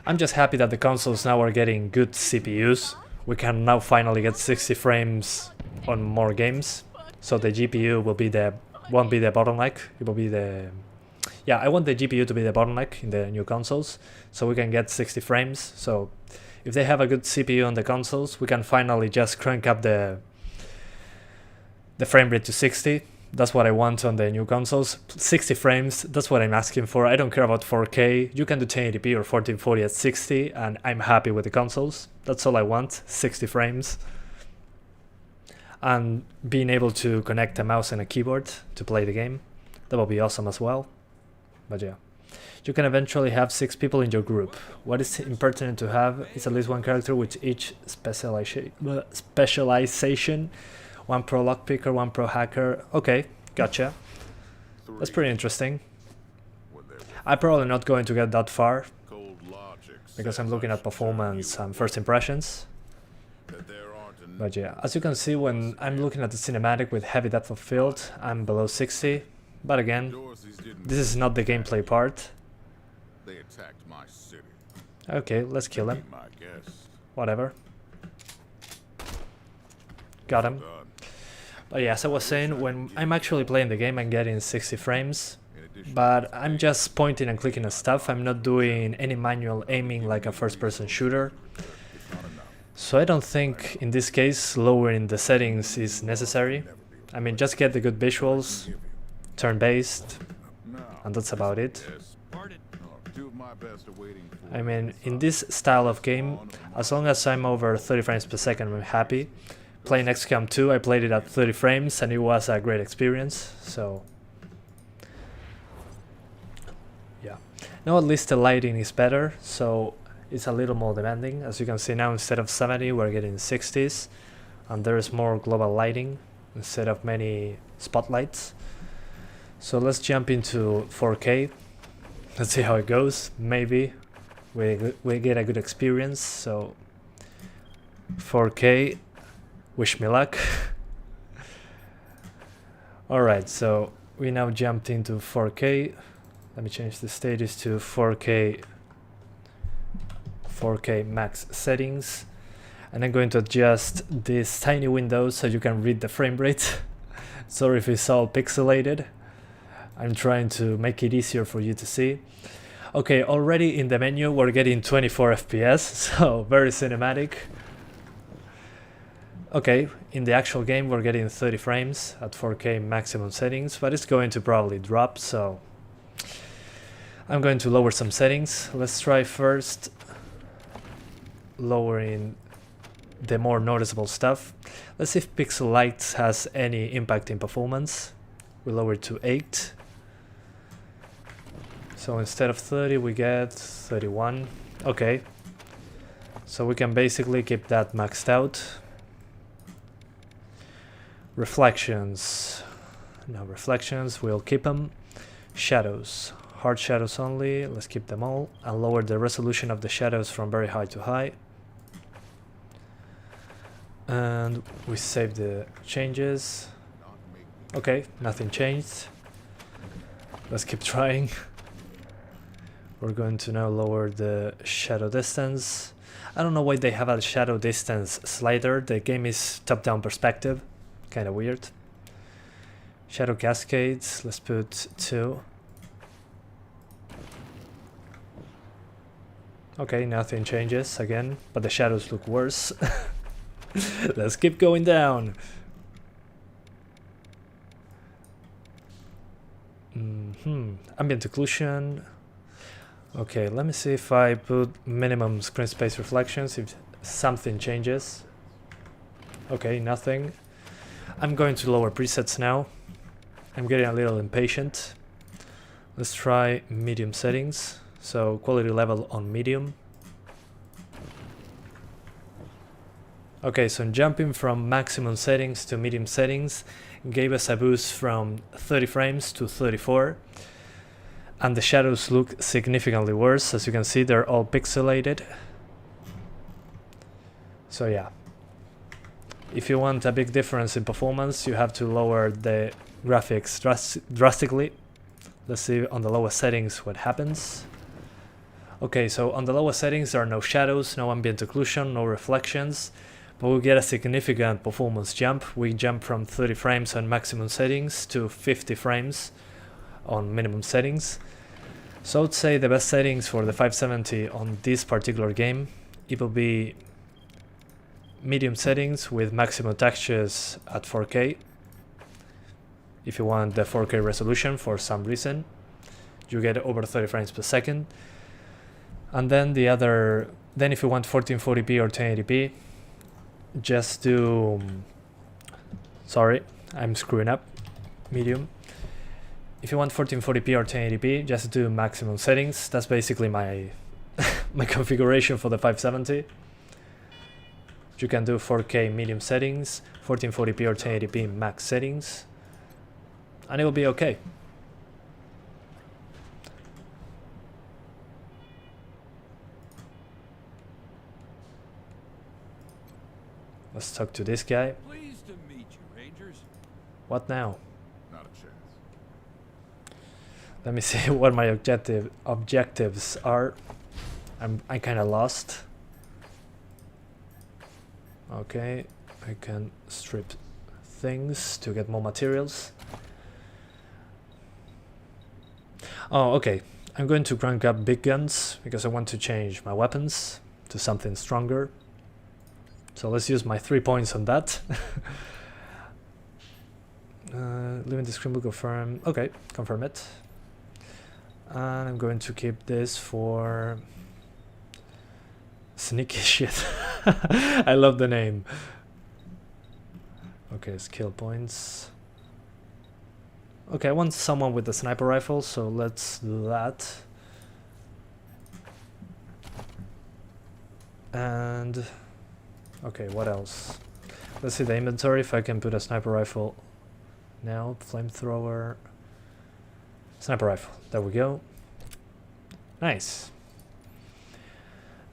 I'm just happy that the consoles now are getting good CPUs. We can now finally get 60 frames on more games. So the GPU won't be the bottleneck. It will be the yeah, I want the GPU to be the bottleneck in the new consoles, so we can get 60 frames. So if they have a good CPU on the consoles, we can finally just crank up the frame rate to 60. That's what I want on the new consoles. 60 frames, that's what I'm asking for. I don't care about 4K. You can do 1080p or 1440 at 60, and I'm happy with the consoles. That's all I want, 60 frames. And being able to connect a mouse and a keyboard to play the game. That will be awesome as well. But yeah. You can eventually have 6 people in your group. What is important to have is at least one character with each specialization. One pro lockpicker, one pro hacker. Okay, gotcha. That's pretty interesting. I'm probably not going to get that far because I'm looking at performance and first impressions. But yeah, as you can see, when I'm looking at the cinematic with heavy depth of field, I'm below 60. But again, this is not the gameplay part. Okay, let's kill him. Whatever. Got him. But yeah, as I was saying, when I'm actually playing the game, I'm getting 60 frames. But I'm just pointing and clicking on stuff. I'm not doing any manual aiming like a first-person shooter. So I don't think, in this case, lowering the settings is necessary. I mean, just get the good visuals, turn-based, and that's about it. I mean, in this style of game, as long as I'm over 30 frames per second, I'm happy. Playing XCOM 2, I played it at 30 frames and it was a great experience, so yeah. Now at least the lighting is better, so it's a little more demanding. As you can see now, instead of 70, we're getting 60s, and there is more global lighting instead of many spotlights. So let's jump into 4K. Let's see how it goes. Maybe we get a good experience. So 4K. Wish me luck. Alright, so we now jumped into 4K. Let me change the status to 4K max settings. And I'm going to adjust this tiny window so you can read the frame rate. Sorry if it's all pixelated. I'm trying to make it easier for you to see. Okay, already in the menu we're getting 24 FPS, so very cinematic. Okay, in the actual game we're getting 30 frames at 4K maximum settings, but it's going to probably drop, so I'm going to lower some settings. Let's try first lowering the more noticeable stuff. Let's see if pixel light has any impact in performance. We lower it to 8. So instead of 30 we get 31. Okay, so we can basically keep that maxed out. Reflections, no reflections, we'll keep them. Shadows, hard shadows only, let's keep them all, and lower the resolution of the shadows from very high to high. And we save the changes. Okay, nothing changed. Let's keep trying. We're going to now lower the shadow distance. I don't know why they have a shadow distance slider. The game is top-down perspective. Kind of weird. Shadow cascades, let's put 2. Okay, nothing changes again, but the shadows look worse. Let's keep going down. Ambient occlusion. Okay, let me see if I put minimum screen space reflections, if something changes. Okay, nothing. I'm going to lower presets now. I'm getting a little impatient. Let's try medium settings. So quality level on medium. Okay, so jumping from maximum settings to medium settings gave us a boost from 30 frames to 34. And the shadows look significantly worse. As you can see, they're all pixelated. So yeah. If you want a big difference in performance, you have to lower the graphics drastically. Let's see on the lowest settings what happens. Okay, so on the lowest settings there are no shadows, no ambient occlusion, no reflections, but we'll get a significant performance jump. We jump from 30 frames on maximum settings to 50 frames on minimum settings. So I would say the best settings for the 570 on this particular game, it will be medium settings with maximum textures at 4K. If you want the 4K resolution for some reason, you get over 30 frames per second. And then then if you want 1440p or 1080p, just do, sorry, I'm screwing up, medium. If you want 1440p or 1080p, just do maximum settings. That's basically my my configuration for the 570. You can do 4K medium settings, 1440p or 1080p max settings, and it will be okay. Let's talk to this guy.
Pleased to meet you, Rangers.
What now?
Not a chance.
Let me see what my objectives are. I'm kind of lost. Okay, I can strip things to get more materials. Oh, okay. I'm going to crank up big guns because I want to change my weapons to something stronger. So let's use my 3 points on that. Leaving the screen will confirm. Okay, confirm it. And I'm going to keep this for sneaky shit. I love the name. Okay, skill points. Okay, I want someone with a sniper rifle, so let's do that. And okay, what else? Let's see the inventory if I can put a sniper rifle. Now, flamethrower. Sniper rifle, there we go. Nice.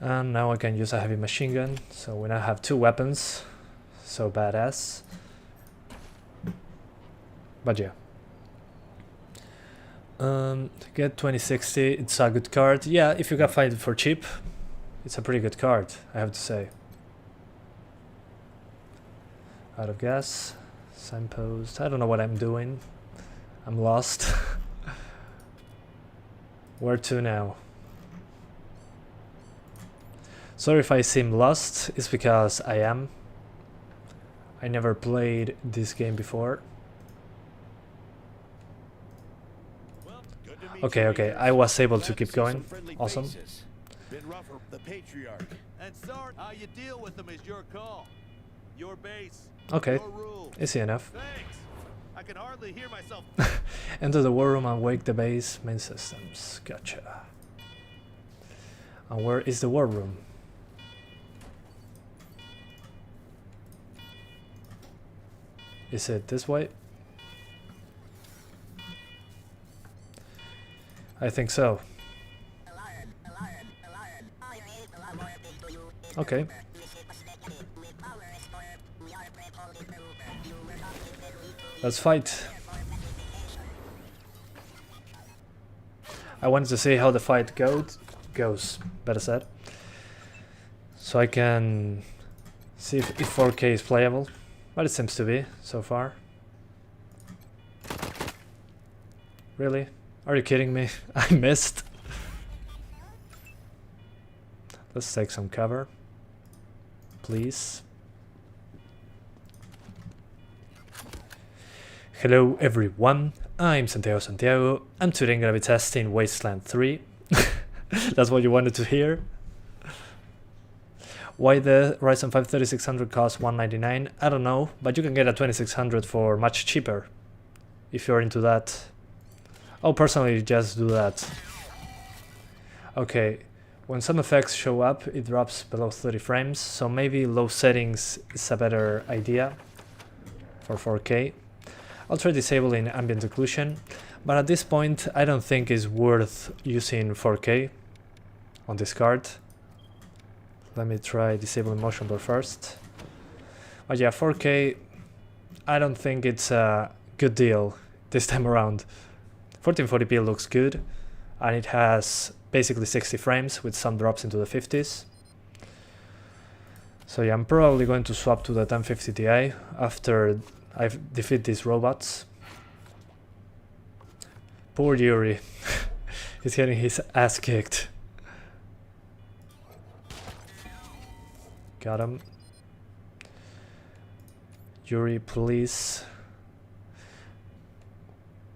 And now I can use a heavy machine gun, so we now have 2 weapons. So badass. But yeah. Get 2060, it's a good card. Yeah, if you can find it for cheap, it's a pretty good card, I have to say. Out of gas, signpost, I don't know what I'm doing. I'm lost. Where to now? Sorry if I seem lost, it's because I am. I never played this game before. Okay, I was able to keep going. Awesome.
Bit rougher, the patriarch. And sorry, how you deal with them is your call. Your base.
Okay,
Your rules.
easy enough.
Thanks. I can hardly hear myself.
Enter the war room and wake the base main systems. Gotcha. And where is the war room? Is it this way? I think so. Okay. Let's fight. I wanted to see how the fight goes, better said. So I can see if 4K is playable. But it seems to be, so far. Really? Are you kidding me? I missed. Let's take some cover. Please. Hello everyone, I'm Santiago, and today I'm gonna be testing Wasteland 3. That's what you wanted to hear. Why the Ryzen 5 3600 costs $199? I don't know, but you can get a 2600 for much cheaper if you're into that. I'll personally just do that. Okay, when some effects show up, it drops below 30 frames, so maybe low settings is a better idea for 4K. I'll try disabling ambient occlusion, but at this point I don't think it's worth using 4K on this card. Let me try disabling motion blur first. But yeah, 4K, I don't think it's a good deal this time around. 1440p looks good, and it has basically 60 frames with some drops into the 50s. So yeah, I'm probably going to swap to the 1050 Ti after I defeat these robots. Poor Yuri. He's getting his ass kicked. Got him. Yuri, please.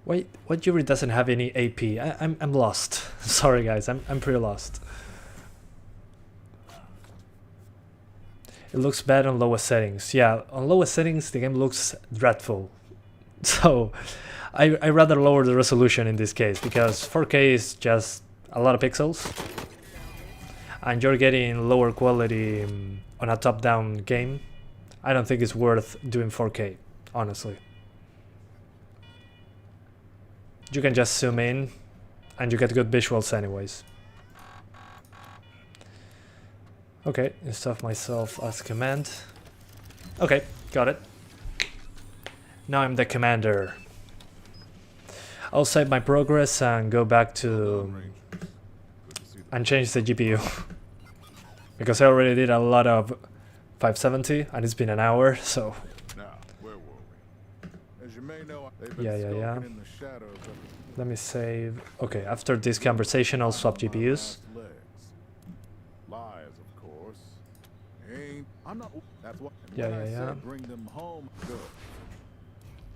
Wait, what Yuri doesn't have any AP? I'm lost. Sorry guys, I'm pretty lost. It looks bad on lowest settings. Yeah, on lowest settings the game looks dreadful. So I rather lower the resolution in this case, because 4K is just a lot of pixels. And you're getting lower quality on a top-down game. I don't think it's worth doing 4K, honestly. You can just zoom in and you get good visuals anyways. Okay, install myself as command. Okay, got it. Now I'm the commander. I'll save my progress and go back to and change the GPU. Because I already did a lot of 570 and it's been an hour, so
Now, where were we? As you may know, they've been
yeah.
skulking in the shadows of
Let me save. Okay, after this conversation I'll swap GPUs.
legs. Lies, of course. Ain't I'm not that's what
Yeah,
when I
yeah.
said bring them home. Good.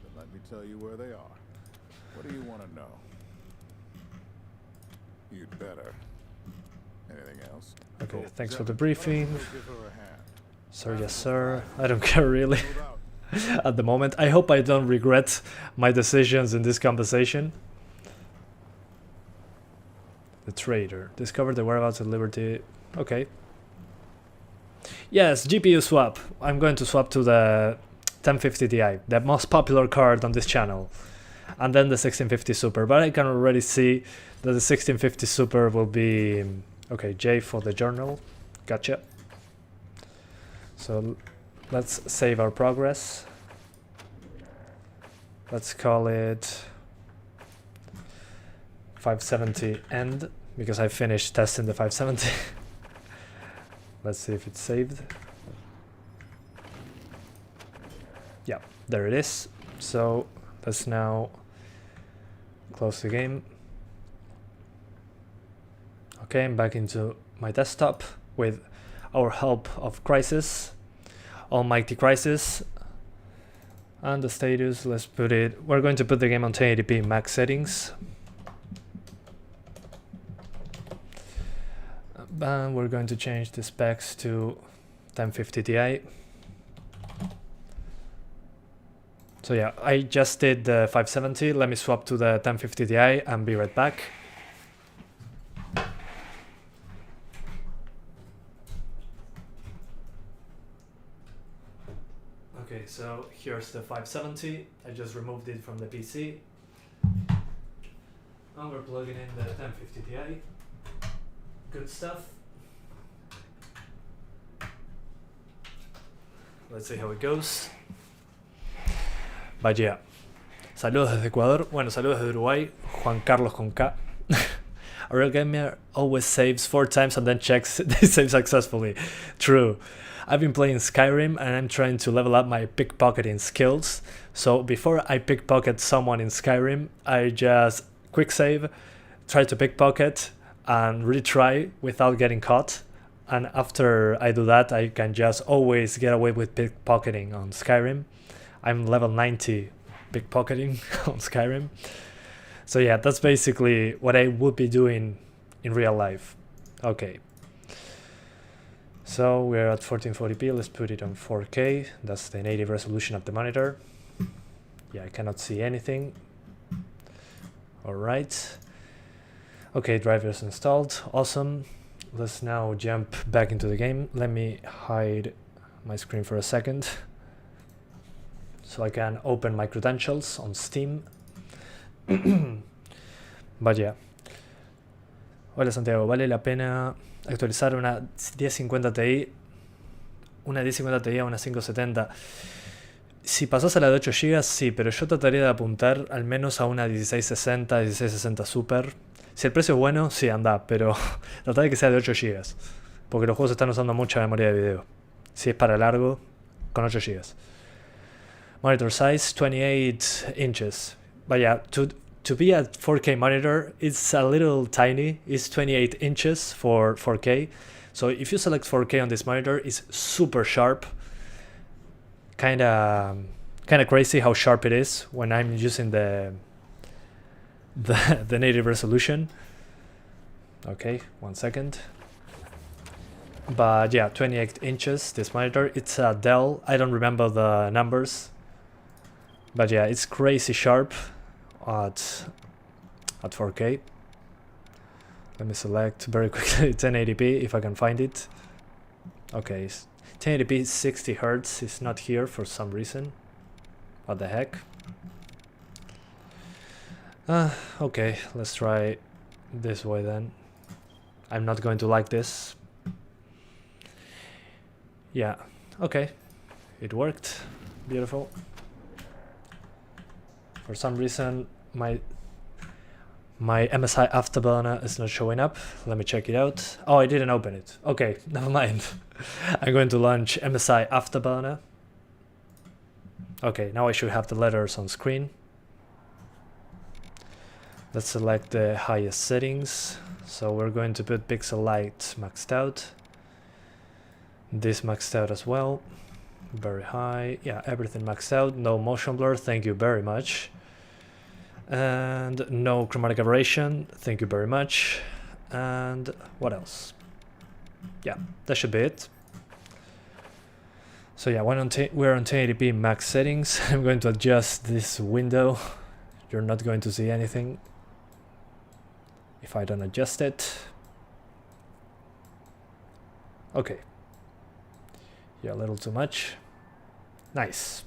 Then let me tell you where they are. What do you want to know? You'd better. Anything else?
Okay,
Cool.
thanks
Zep,
for the
why don't
briefing.
you give her a hand?
Sir, yes sir. I don't care really
Move out.
at the moment. I hope I don't regret my decisions in this conversation. The trader. Discovered the whereabouts of Liberty. Okay. Yes, GPU swap. I'm going to swap to the 1050 Ti, the most popular card on this channel. And then the 1650 Super. But I can already see that the 1650 Super will be... Okay, J for the journal. Gotcha. So let's save our progress. Let's call it 570 end, because I finished testing the 570. Let's see if it's saved. Yeah, there it is. So let's now close the game. Okay, I'm back into my desktop with our help of Crysis, Almighty Crysis. And the status, let's put it, we're going to put the game on 1080p max settings. And we're going to change the specs to 1050 Ti. So yeah, I just did the 570, let me swap to the 1050 Ti and be right back. Okay, so here's the 570, I just removed it from the PC. And we're plugging in the 1050 Ti. Good stuff. Let's see how it goes. Vaya. Saludos desde Ecuador. Bueno, saludos desde Uruguay. Juan Carlos con K. A real gamer always saves 4 times and then checks they save successfully. True. I've been playing Skyrim and I'm trying to level up my pickpocketing skills. So before I pickpocket someone in Skyrim, I just quick save, try to pickpocket and retry without getting caught. And after I do that, I can just always get away with pickpocketing on Skyrim. I'm level 90 pickpocketing on Skyrim. So yeah, that's basically what I would be doing in real life. Okay. So we're at 1440p, let's put it on 4K. That's the native resolution of the monitor. Yeah, I cannot see anything. Alright. Okay, drivers installed, awesome. Let's now jump back into the game. Let me hide my screen for a second, so I can open my credentials on Steam. But yeah. Hola Santiago, ¿vale la pena actualizar una 1050 Ti? Una 1050 Ti a una 570. Si pasas a la de 8 GB, sí, pero yo trataría de apuntar al menos a una 1660, 1660 Super. Si el precio es bueno, sí, anda, pero trata de que sea de 8 GB, porque los juegos están usando mucha memoria de video. Si es para largo, con 8 GB. Monitor size, 28 inches. Vaya, to be a 4K monitor, it's a little tiny. It's 28 inches for 4K. So if you select 4K on this monitor, it's super sharp. Kinda crazy how sharp it is when I'm using the native resolution. Okay, 1 second. But yeah, 28 inches, this monitor. It's a Dell, I don't remember the numbers. But yeah, it's crazy sharp at 4K. Let me select very quickly 1080p if I can find it. Okay, 1080p 60 Hertz is not here for some reason. What the heck? Okay, let's try this way then. I'm not going to like this. Yeah, okay, it worked. Beautiful. For some reason my MSI Afterburner is not showing up. Let me check it out. Oh, I didn't open it. Okay, never mind. I'm going to launch MSI Afterburner. Okay, now I should have the letters on screen. Let's select the highest settings. So we're going to put pixel light maxed out. This maxed out as well. Very high. Yeah, everything maxed out. No motion blur. Thank you very much. And no chromatic aberration. Thank you very much. And what else? Yeah, that should be it. So yeah, we're on 1080p max settings. I'm going to adjust this window. You're not going to see anything if I don't adjust it. Okay. Yeah, a little too much. Nice.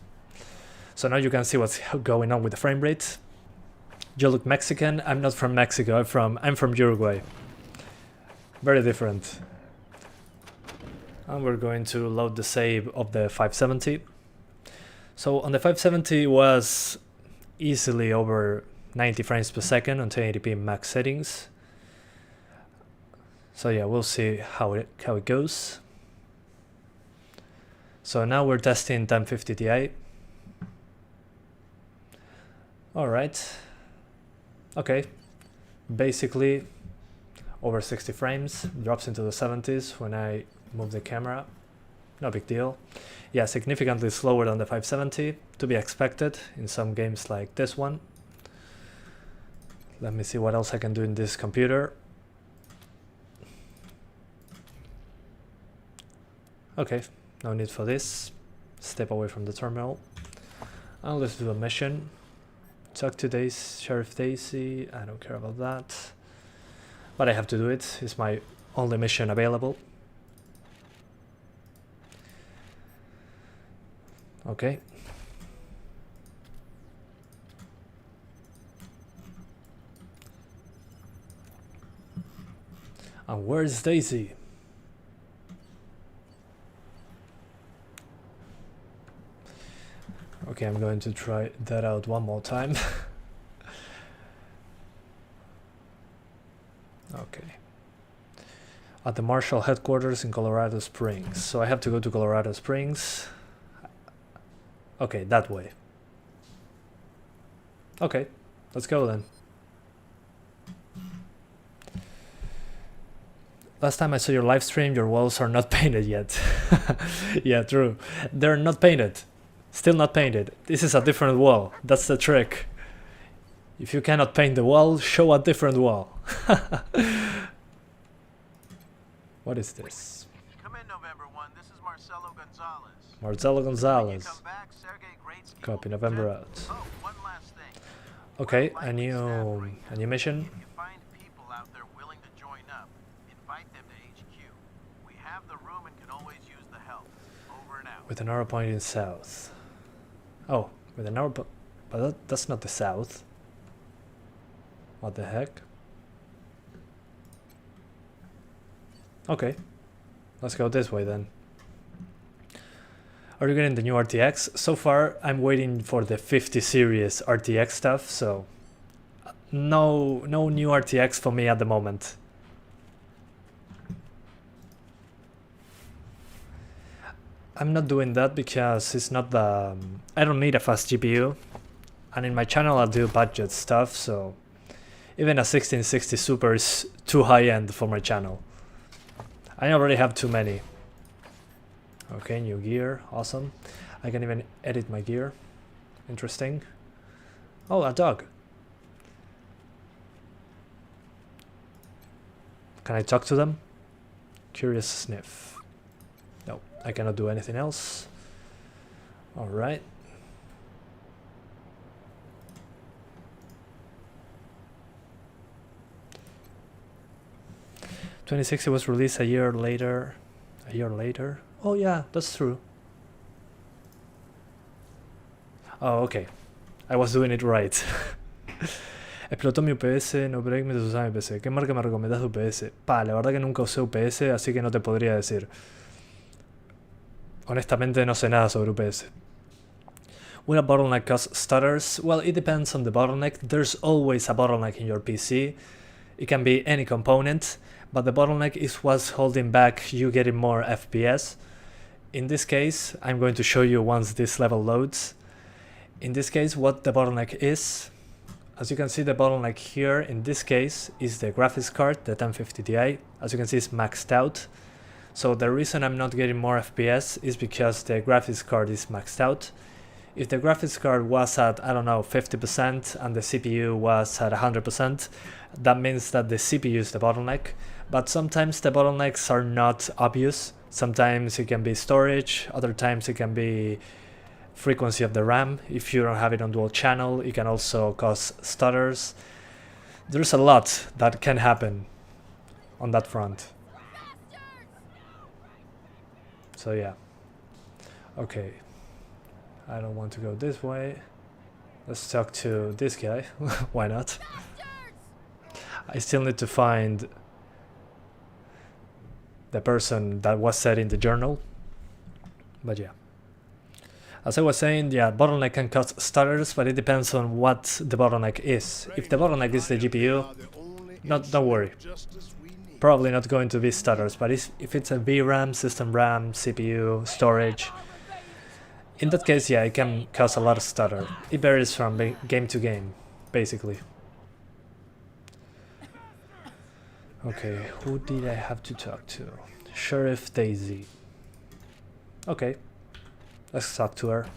So now you can see what's going on with the frame rate. You look Mexican. I'm not from Mexico. I'm from Uruguay. Very different. And we're going to load the save of the 570. So on the 570 was easily over 90 frames per second on 1080p max settings. So yeah, we'll see how it goes. So now we're testing 1050 Ti. All right. Okay. Basically, over 60 frames, drops into the 70s when I move the camera. No big deal. Yeah, significantly slower than the 570, to be expected in some games like this one. Let me see what else I can do in this computer. Okay, no need for this. Step away from the terminal. And let's do a mission. Talk to Sheriff Daisy. I don't care about that. But I have to do it. It's my only mission available. Okay. And where's Daisy? Okay, I'm going to try that out one more time. Okay. At the Marshall headquarters in Colorado Springs. So I have to go to Colorado Springs. Okay, that way. Okay, let's go then. Last time I saw your live stream, your walls are not painted yet. Yeah, true. They're not painted. Still not painted. This is a different wall. That's the trick. If you cannot paint the wall, show a different wall. What is this?
Come in November 1. This is Marcelo Gonzalez.
Marcelo Gonzalez.
Come back, Sergey Greatsky.
Copy November out.
Oh, one last thing.
Okay, a new mission.
If you find people out there willing to join up, invite them to HQ. We have the room and can always use the help. Over and out.
With an arrow pointing south. Oh, with an arrow, but that's not the south. What the heck? Okay, let's go this way then. Are you getting the new RTX? So far, I'm waiting for the 50 series RTX stuff, so no new RTX for me at the moment. I'm not doing that because it's not the... I don't need a fast GPU. And in my channel I do budget stuff, so even a 1660 Super is too high-end for my channel. I already have too many. Okay, new gear, awesome. I can even edit my gear. Interesting. Oh, a dog. Can I talk to them? Curious sniff. No, I cannot do anything else. Alright. '2060 was released a year later. A year later? Oh yeah, that's true. Oh, okay. I was doing it right. Explotó mi UPS, no break mientras usaba mi PC. ¿Qué marca me recomiendas de UPS? Pa, la verdad que nunca usé UPS, así que no te podría decir. Honestamente no sé nada sobre UPS. Will a bottleneck cause stutters? Well, it depends on the bottleneck. There's always a bottleneck in your PC. It can be any component, but the bottleneck is what's holding back you getting more FPS. In this case, I'm going to show you once this level loads. In this case, what the bottleneck is, as you can see, the bottleneck here in this case is the graphics card, the 1050 Ti. As you can see, it's maxed out. So the reason I'm not getting more FPS is because the graphics card is maxed out. If the graphics card was at, I don't know, 50% and the CPU was at 100%, that means that the CPU is the bottleneck. But sometimes the bottlenecks are not obvious. Sometimes it can be storage, other times it can be frequency of the RAM. If you don't have it on dual channel, it can also cause stutters. There's a lot that can happen on that front. So yeah. Okay. I don't want to go this way. Let's talk to this guy. Why not? I still need to find the person that was said in the journal. But yeah. As I was saying, yeah, bottleneck can cause stutters, but it depends on what the bottleneck is. If the bottleneck is the GPU, don't worry. Probably not going to be stutters, but if it's a VRAM, system RAM, CPU, storage, in that case, yeah, it can cause a lot of stutter. It varies from game to game, basically. Okay, who did I have to talk to? Sheriff Daisy. Okay. Let's talk to her.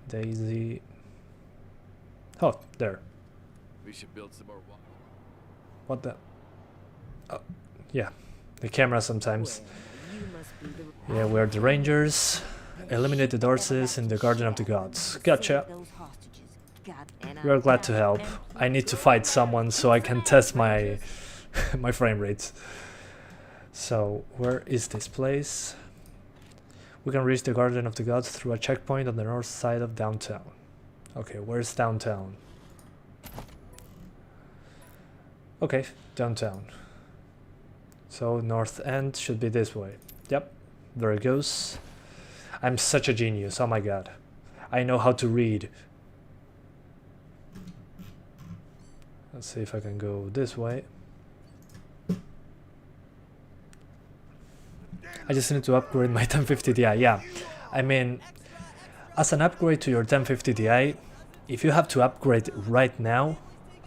Daisy. Oh, there.
We should build some more.
What the? Oh, yeah. The camera sometimes. Yeah, we're the Rangers. Eliminate the Dorses in the Garden of the Gods. Gotcha. We are glad to help. I need to fight someone so I can test my my frame rates. So, where is this place? We can reach the Garden of the Gods through a checkpoint on the north side of downtown. Okay, where's downtown? Okay, downtown. So north end should be this way. Yep, there it goes. I'm such a genius, oh my god. I know how to read. Let's see if I can go this way. I just need to upgrade my 1050 Ti, yeah. I mean, as an upgrade to your 1050 Ti, if you have to upgrade right now,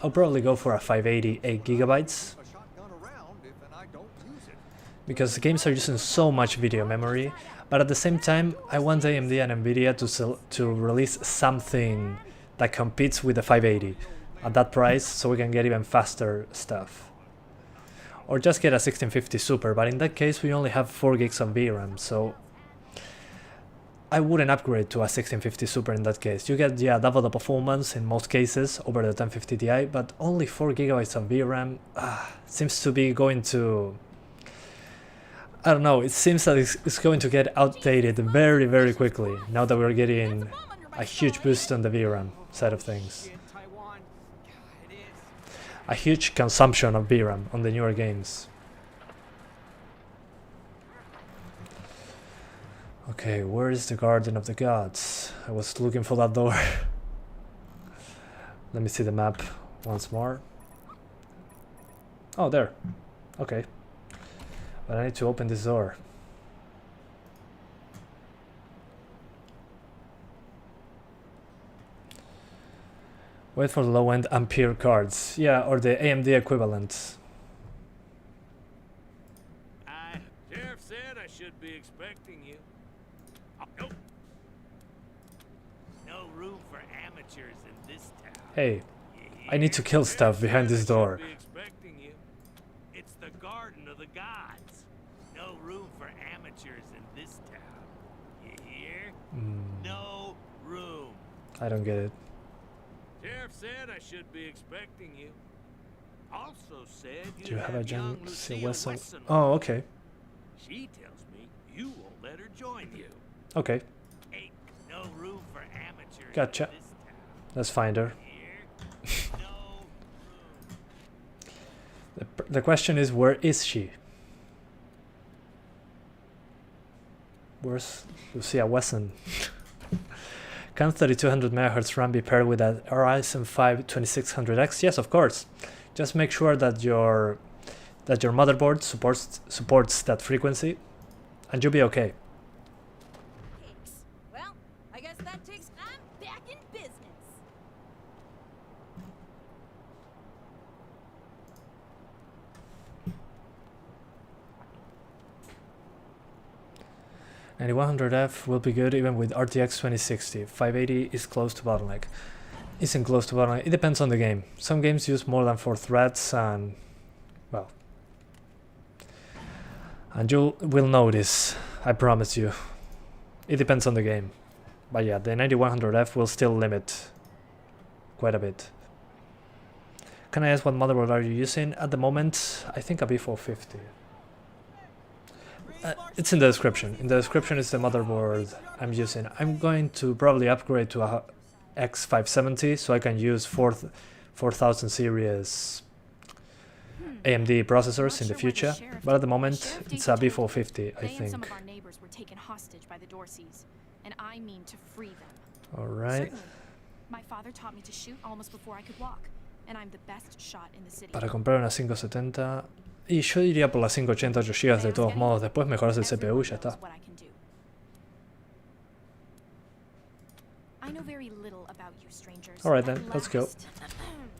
I'll probably go for a 580 8GB. Because the games are using so much video memory, but at the same time, I want AMD and NVIDIA to release something that competes with the 580 at that price, so we can get even faster stuff. Or just get a 1650 Super, but in that case we only have 4 gigs of VRAM, so I wouldn't upgrade to a 1650 Super in that case. You get, yeah, double the performance in most cases over the 1050 Ti, but only 4 GB of VRAM seems to be going to... I don't know, it seems that it's going to get outdated very, very quickly, now that we're getting a huge boost on the VRAM side of things. A huge consumption of VRAM on the newer games. Okay, where is the Garden of the Gods? I was looking for that door. Let me see the map once more. Oh, there. Okay. But I need to open this door. Wait for the low-end Ampere cards. Yeah, or the AMD equivalent.
Sheriff said I should be expecting you. Oh, nope. No room for amateurs in this town.
Hey, I need to kill stuff behind this door.
Should be expecting you. It's the garden of the gods. No room for amateurs in this town. You hear? No room.
I don't get it.
Sheriff said I should be expecting you. Also said
Do you have a
young
Gen
Lucia
Wesson?
Wesson.
Oh, okay.
She tells me you won't let her join you.
Okay,
Ain't no room for amateurs
Gotcha.
in this town.
let's find her.
Here? No room.
The question is, where is she? Where's Lucia Wesson? Can 3200 MHz RAM be paired with a Ryzen 5 2600X? Yes, of course. Just make sure that your motherboard supports that frequency, and you'll be okay.
Thanks. Well, I guess that takes. I'm back in business.
And 100F will be good even with RTX 2060. 580 is close to bottleneck. Isn't close to bottleneck. It depends on the game. Some games use more than 4 threads, and well, and you will notice. I promise you. It depends on the game. But yeah, the 9100F will still limit quite a bit. Can I ask what motherboard are you using at the moment? I think a B450. It's in the description. In the description is the motherboard I'm using. I'm going to probably upgrade to a X570 so I can use 4000 series AMD processors in the future. But at the moment, it's a B450, I
They and some
think.
of our neighbors were taken hostage by the Dorseys, and I mean to free them.
Alright.
Certainly. My father taught me to shoot almost before I could walk, and I'm the best shot in the city.
Para comprar una 570... Y yo iría por la 580 8 GB de todos modos. Después mejoras el CPU y ya está.
What I can do. I know very little about you, strangers.
Alright
At
then, let's go.
last.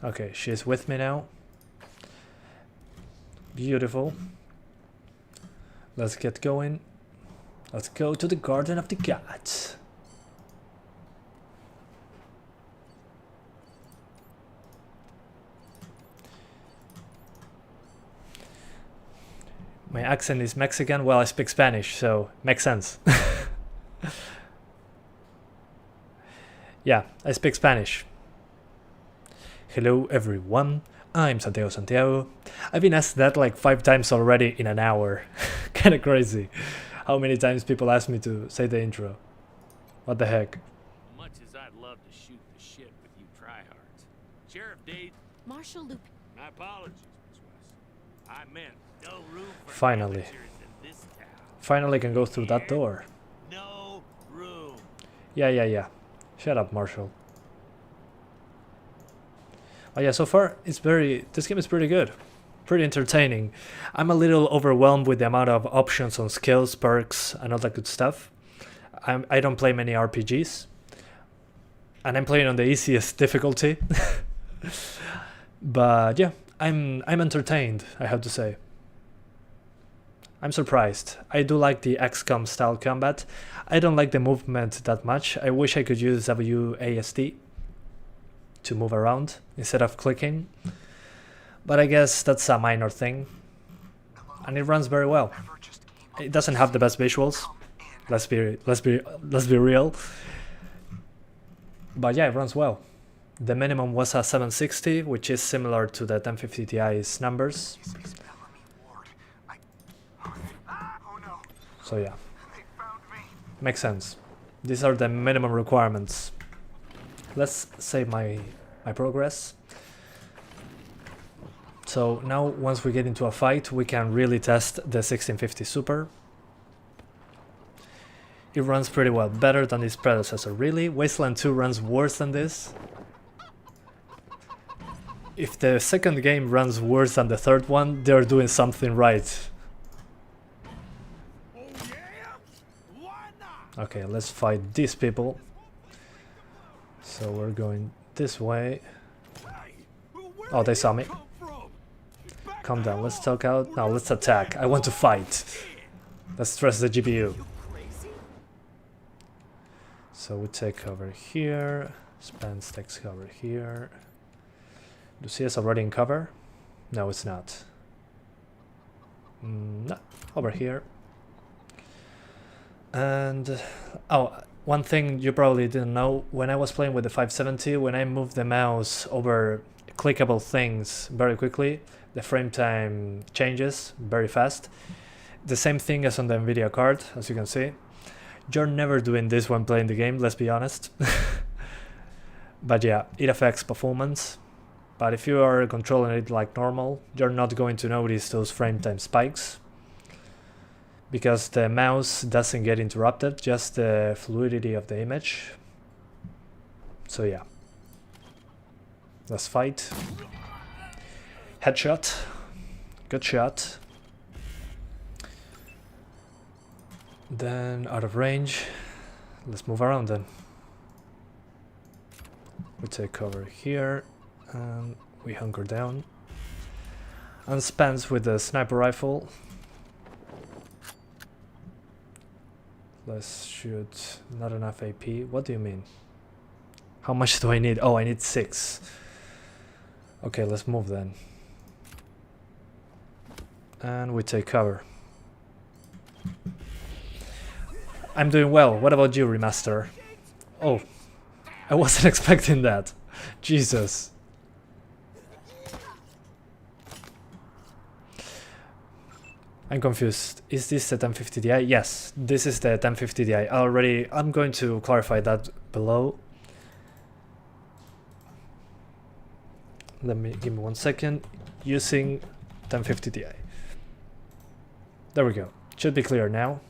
Okay, she's with me now. Beautiful. Let's get going. Let's go to the Garden of the Gods. My accent is Mexican. Well, I speak Spanish, so makes sense. Yeah, I speak Spanish. Hello everyone, I'm Santiago. I've been asked that like 5 times already in an hour. Kinda crazy how many times people ask me to say the intro. What the heck?
Much as I'd love to shoot the shit with you tryhards. Sheriff Dade,
Marshal Lupe.
my apologies, Miss West. I meant no room for
Finally.
amateurs in this town.
Finally can go through that door.
No room.
Yeah. Shut up, Marshall. Oh yeah, so far this game is pretty good. Pretty entertaining. I'm a little overwhelmed with the amount of options on skills, perks, and all that good stuff. I don't play many RPGs. And I'm playing on the easiest difficulty. But yeah, I'm entertained, I have to say. I'm surprised. I do like the XCOM style combat. I don't like the movement that much. I wish I could use WASD to move around instead of clicking. But I guess that's a minor thing. And it runs very well. It doesn't have the best visuals. Let's be real. But yeah, it runs well. The minimum was a 760, which is similar to the 1050 Ti's numbers. So yeah, makes sense. These are the minimum requirements. Let's save my progress. So now once we get into a fight, we can really test the 1650 Super. It runs pretty well, better than its predecessor. Really? Wasteland 2 runs worse than this? If the second game runs worse than the third one, they're doing something right. Okay, let's fight these people. So we're going this way. Oh, they saw me. Calm down, let's talk out. Now let's attack. I want to fight. Let's stress the GPU. So we take cover here. Spence takes cover here. Lucia's already in cover? No, it's not. No, over here. And oh, one thing you probably didn't know, when I was playing with the 570, when I moved the mouse over clickable things very quickly, the frame time changes very fast. The same thing as on the NVIDIA card, as you can see. You're never doing this when playing the game, let's be honest. But yeah, it affects performance. But if you are controlling it like normal, you're not going to notice those frame time spikes, because the mouse doesn't get interrupted, just the fluidity of the image. So yeah, let's fight. Headshot, good shot. Then out of range, let's move around then. We take cover here, and we hunker down. And Spence with the sniper rifle. Let's shoot. Not enough AP. What do you mean? How much do I need? Oh, I need 6. Okay, let's move then. And we take cover. I'm doing well. What about you, Remaster? Oh, I wasn't expecting that. Jesus. I'm confused. Is this the 1050 Ti? Yes, this is the 1050 Ti. I'm going to clarify that below. Give me 1 second. Using 1050 Ti. There we go. Should be clear now.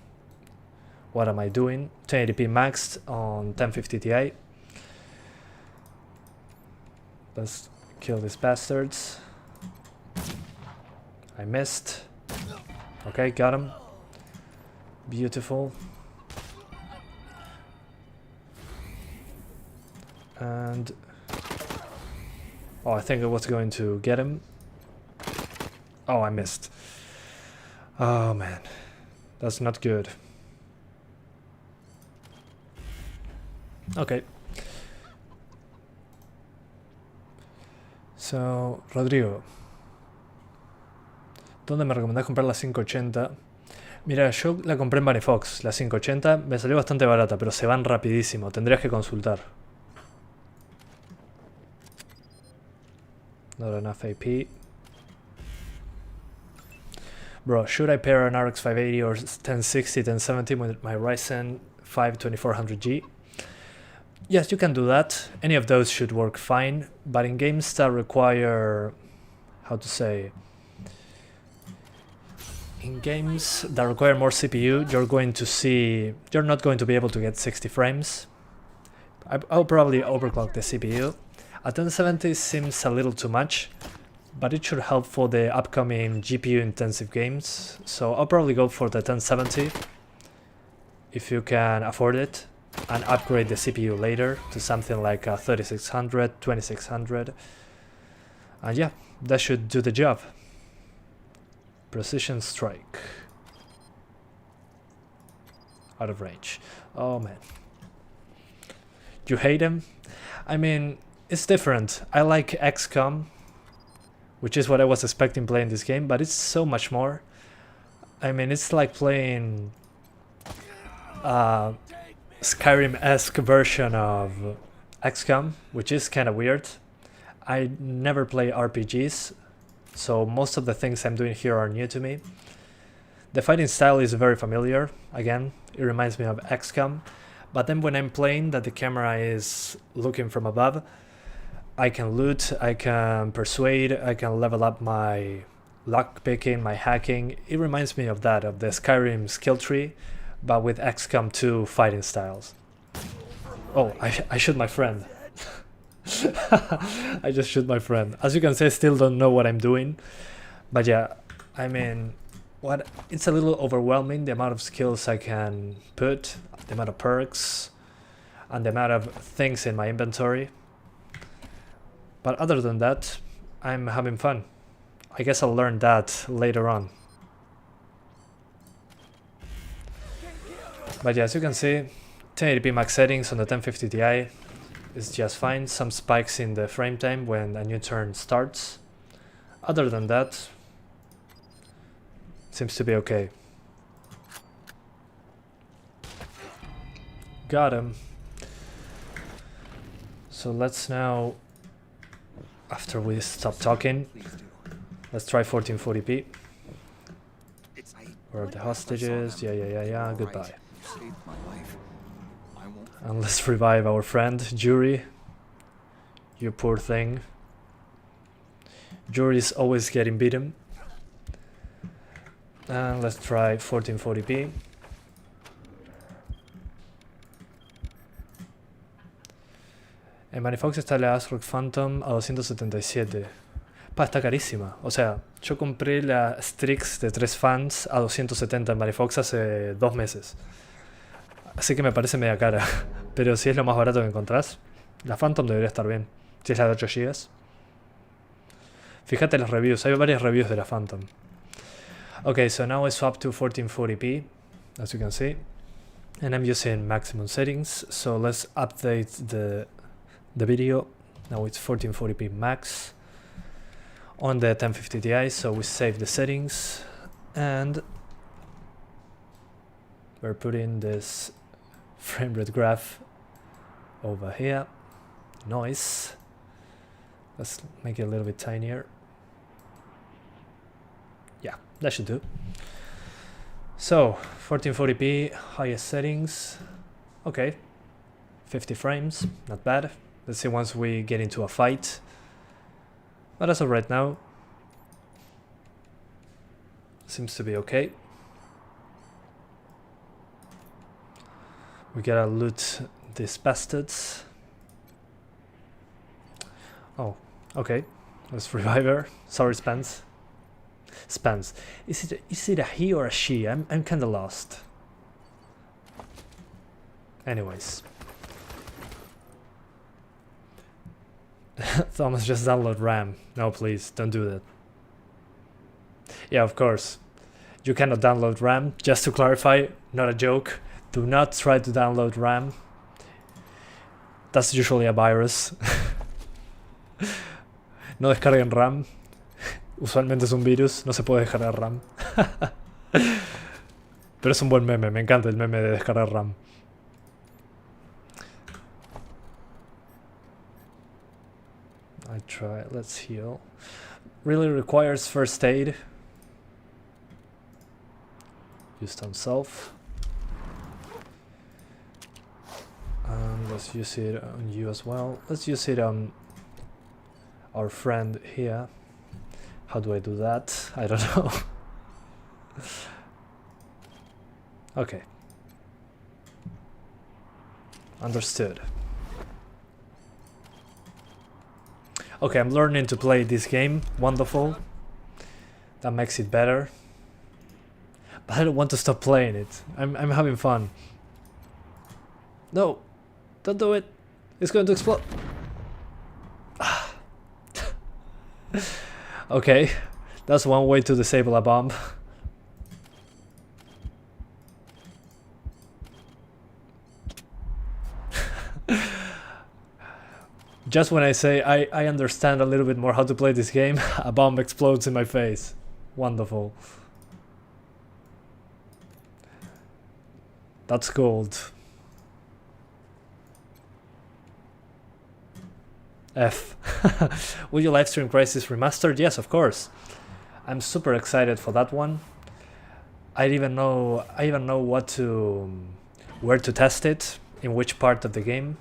What am I doing? 1080p maxed on 1050 Ti. Let's kill these bastards. I missed. Okay, got him. Beautiful. And oh, I think I was going to get him. Oh, I missed. Oh man, that's not good. Okay. So, Rodrigo, ¿dónde me recomendás comprar la 580? Mira, yo la compré en Manifox, la 580, me salió bastante barata, pero se van rapidísimo, tendrías que consultar. Not enough AP. Bro, should I pair an RX 580 or 1060, 1070 with my Ryzen 5 2400G? Yes, you can do that. Any of those should work fine, but in games that require, how to say, in games that require more CPU, you're not going to be able to get 60 frames. I'll probably overclock the CPU. A 1070 seems a little too much, but it should help for the upcoming GPU intensive games, so I'll probably go for the 1070 if you can afford it, and upgrade the CPU later to something like a 3600, 2600, and yeah, that should do the job. Precision strike. Out of range. Oh man. You hate him? I mean, it's different. I like XCOM, which is what I was expecting playing this game, but it's so much more. I mean, it's like playing Skyrim-esque version of XCOM, which is kind of weird. I never play RPGs, so most of the things I'm doing here are new to me. The fighting style is very familiar. Again, it reminds me of XCOM, but then when I'm playing that the camera is looking from above, I can loot, I can persuade, I can level up my lockpicking, my hacking. It reminds me of that, of the Skyrim skill tree, but with XCOM 2 fighting styles. Oh, I shoot my friend. I just shoot my friend. As you can see, I still don't know what I'm doing. But yeah, I mean, it's a little overwhelming, the amount of skills I can put, the amount of perks, and the amount of things in my inventory. But other than that, I'm having fun. I guess I'll learn that later on. But yeah, as you can see, 1080p max settings on the 1050 Ti is just fine. Some spikes in the frame time when a new turn starts. Other than that, seems to be okay. Got him. So let's now, after we stop talking, let's try 1440p. Where are the hostages? Yeah, goodbye. And let's revive our friend, Jury. You poor thing. Jury's always getting beaten. And let's try 1440p. En Manifox está la ASRock Phantom a 277. Pa, está carísima. O sea, yo compré la Strix de 3 fans a 270 en Manifox hace 2 meses. Así que me parece media cara. Pero si es lo más barato que encontrás, la Phantom debería estar bien. Si es la de 8 GB. Fíjate las reviews, hay varias reviews de la Phantom. Okay, so now I swap to 1440p, as you can see. And I'm using maximum settings, so let's update the video. Now it's 1440p max on the 1050 Ti, so we save the settings and we're putting this frame rate graph over here. Nice. Let's make it a little bit tinier. Yeah, that should do. So 1440p highest settings. Okay, 50 frames, not bad. Let's see once we get into a fight. But as of right now, seems to be okay. We gotta loot these bastards. Oh, okay. Let's revive her. Sorry, Spence. Spence. Is it a he or a she? I'm kinda lost. Anyways. Thomas, just download RAM. No, please, don't do that. Yeah, of course. You cannot download RAM. Just to clarify, not a joke. Do not try to download RAM. That's usually a virus. No descarguen RAM. Usualmente es un virus. No se puede descargar RAM. Pero es un buen meme. Me encanta el meme de descargar RAM. I try. Let's heal. Really requires first aid. Used on self. And let's use it on you as well. Let's use it on our friend here. How do I do that? I don't know. Okay. Understood. Okay, I'm learning to play this game. Wonderful. That makes it better. But I don't want to stop playing it. I'm having fun. No, don't do it. It's going to explode. Okay, that's one way to disable a bomb. Just when I say I understand a little bit more how to play this game, a bomb explodes in my face. Wonderful. That's gold. F. Will you livestream Crysis Remastered? Yes, of course. I'm super excited for that one. I even know where to test it, in which part of the game.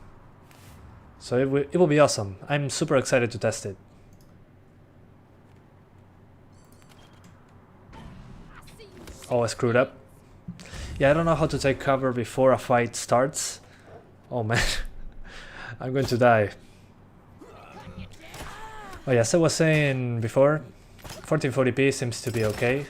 So it will be awesome. I'm super excited to test it. Oh, I screwed up. Yeah, I don't know how to take cover before a fight starts. Oh man, I'm going to die. Oh yes, I was saying before, 1440p seems to be okay.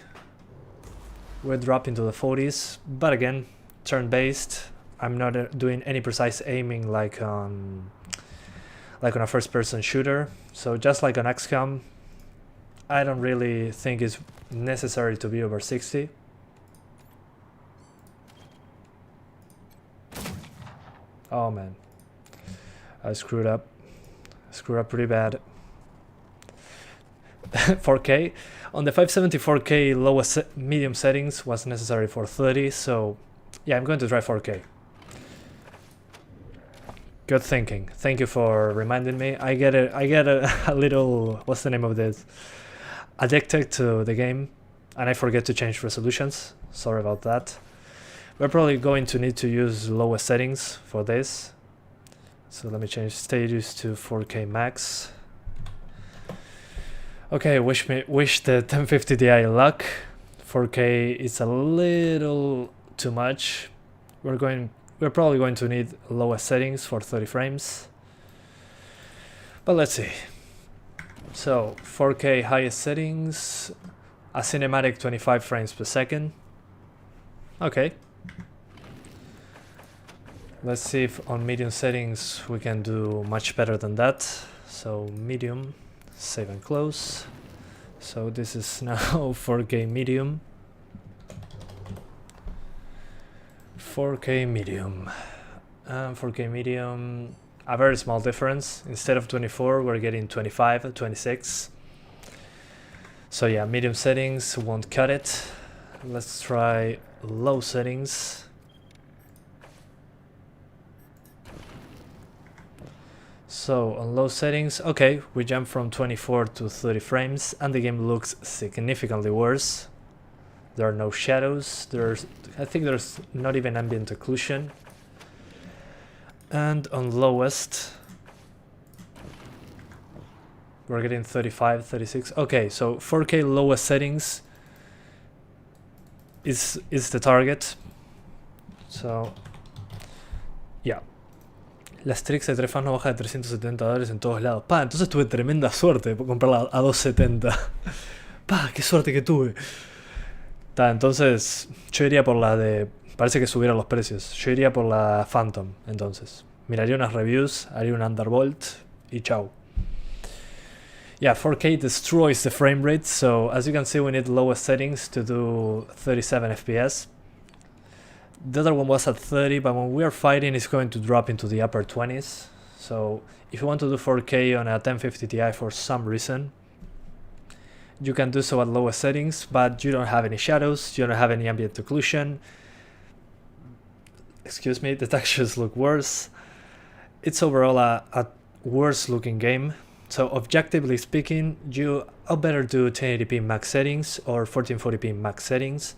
We're dropping to the 40s, but again, turn-based. I'm not doing any precise aiming like on a first-person shooter. So just like on XCOM, I don't really think it's necessary to be over 60. Oh man, I screwed up. Screwed up pretty bad. 4K on the 574K lowest medium settings was necessary for 30, so yeah, I'm going to try 4K. Good thinking. Thank you for reminding me. I get a little, what's the name of this, addicted to the game, and I forget to change resolutions. Sorry about that. We're probably going to need to use lowest settings for this. So let me change status to 4K max. Okay, wish the 1050 Ti luck. 4K is a little too much. We're probably going to need lowest settings for 30 frames. But let's see. So 4K highest settings, a cinematic 25 frames per second. Okay. Let's see if on medium settings we can do much better than that. So medium, save and close. So this is now 4K medium. 4K medium. 4K medium, a very small difference. Instead of 24, we're getting 25, 26. So yeah, medium settings won't cut it. Let's try low settings. So on low settings, okay, we jump from 24 to 30 frames and the game looks significantly worse. There are no shadows, I think there's not even ambient occlusion. And on lowest, we're getting 35, 36. Okay, so 4K lowest settings is the target. So, yeah. La Strix de 3 fans no baja de $370 en todos lados. Pa, entonces tuve tremenda suerte por comprarla a 270. Pa, qué suerte que tuve. Ta, entonces yo iría por la de... Parece que subieron los precios. Yo iría por la Phantom, entonces. Miraría unas reviews, haría un Undervolt y chao. Yeah, 4K destroys the frame rate, so as you can see we need lowest settings to do 37 FPS. The other one was at 30, but when we are fighting it's going to drop into the upper 20s. So if you want to do 4K on a 1050 Ti for some reason, you can do so at lowest settings, but you don't have any shadows, you don't have any ambient occlusion. Excuse me, the textures look worse. It's overall a worse looking game. So objectively speaking, you better do 1080p max settings or 1440p max settings.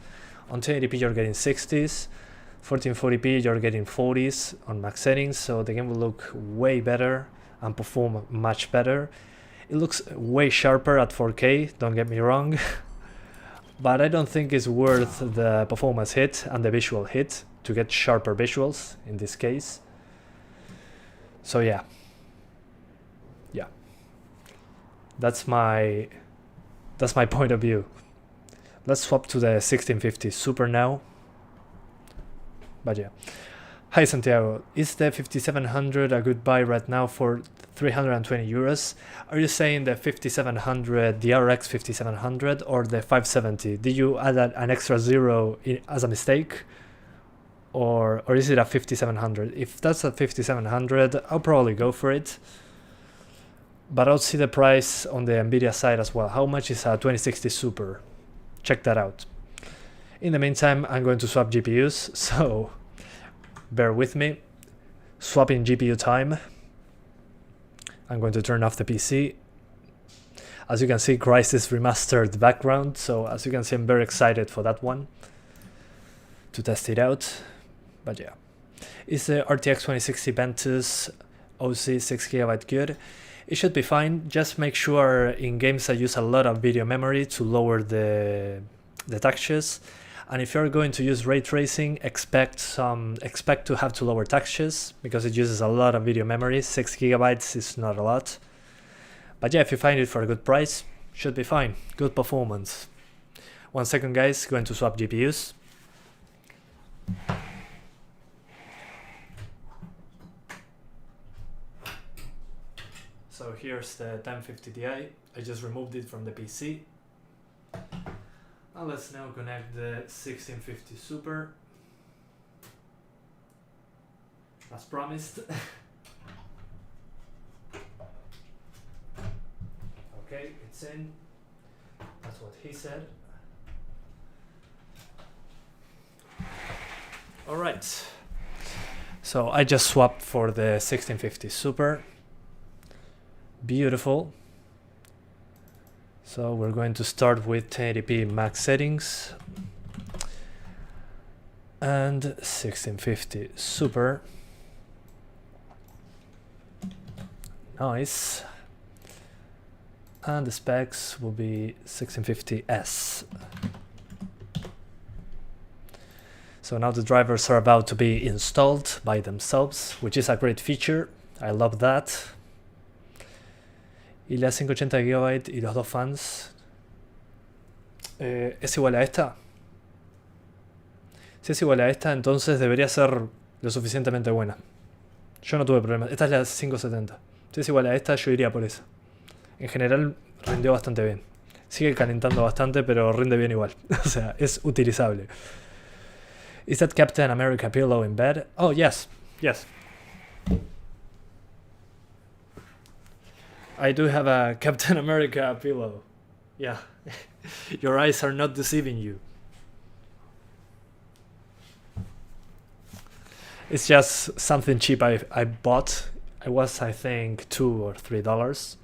On 1080p you're getting 60s, 1440p you're getting 40s on max settings, so the game will look way better and perform much better. It looks way sharper at 4K, don't get me wrong, but I don't think it's worth the performance hit and the visual hit to get sharper visuals in this case. So yeah. That's my point of view. Let's swap to the 1650 Super now. But yeah. Hi Santiago, is the 5700 a good buy right now for 320 euros? Are you saying the 5700, the RX 5700 or the 570? Did you add an extra zero as a mistake? Or is it a 5700? If that's a 5700, I'll probably go for it. But I'll see the price on the NVIDIA side as well. How much is a 2060 Super? Check that out. In the meantime, I'm going to swap GPUs, so bear with me. Swapping GPU time. I'm going to turn off the PC. As you can see, Crysis remastered background, so as you can see, I'm very excited for that one to test it out. But yeah. Is the RTX 2060 Ventus OC 6GB good? It should be fine. Just make sure in games that use a lot of video memory to lower the textures. And if you're going to use ray tracing, expect to have to lower textures because it uses a lot of video memory. 6 GB is not a lot. But yeah, if you find it for a good price, should be fine. Good performance. 1 second guys, going to swap GPUs. So here's the 1050 Ti. I just removed it from the PC. And let's now connect the 1650 Super. As promised. Okay, it's in. That's what he said. Alright. So I just swapped for the 1650 Super. Beautiful. So we're going to start with 1080p max settings. And 1650 Super. Nice. And the specs will be 1650S. So now the drivers are about to be installed by themselves, which is a great feature. I love that. Y la 580 GB y los dos fans es igual a esta. Si es igual a esta, entonces debería ser lo suficientemente buena. Yo no tuve problemas. Esta es la 570. Si es igual a esta, yo iría por esa. En general rindió bastante bien. Sigue calentando bastante, pero rinde bien igual. O sea, es utilizable. Is that Captain America pillow in bed? Oh, yes. Yes. I do have a Captain America pillow. Yeah. Your eyes are not deceiving you. It's just something cheap I bought. It was, I think, $2 or $3.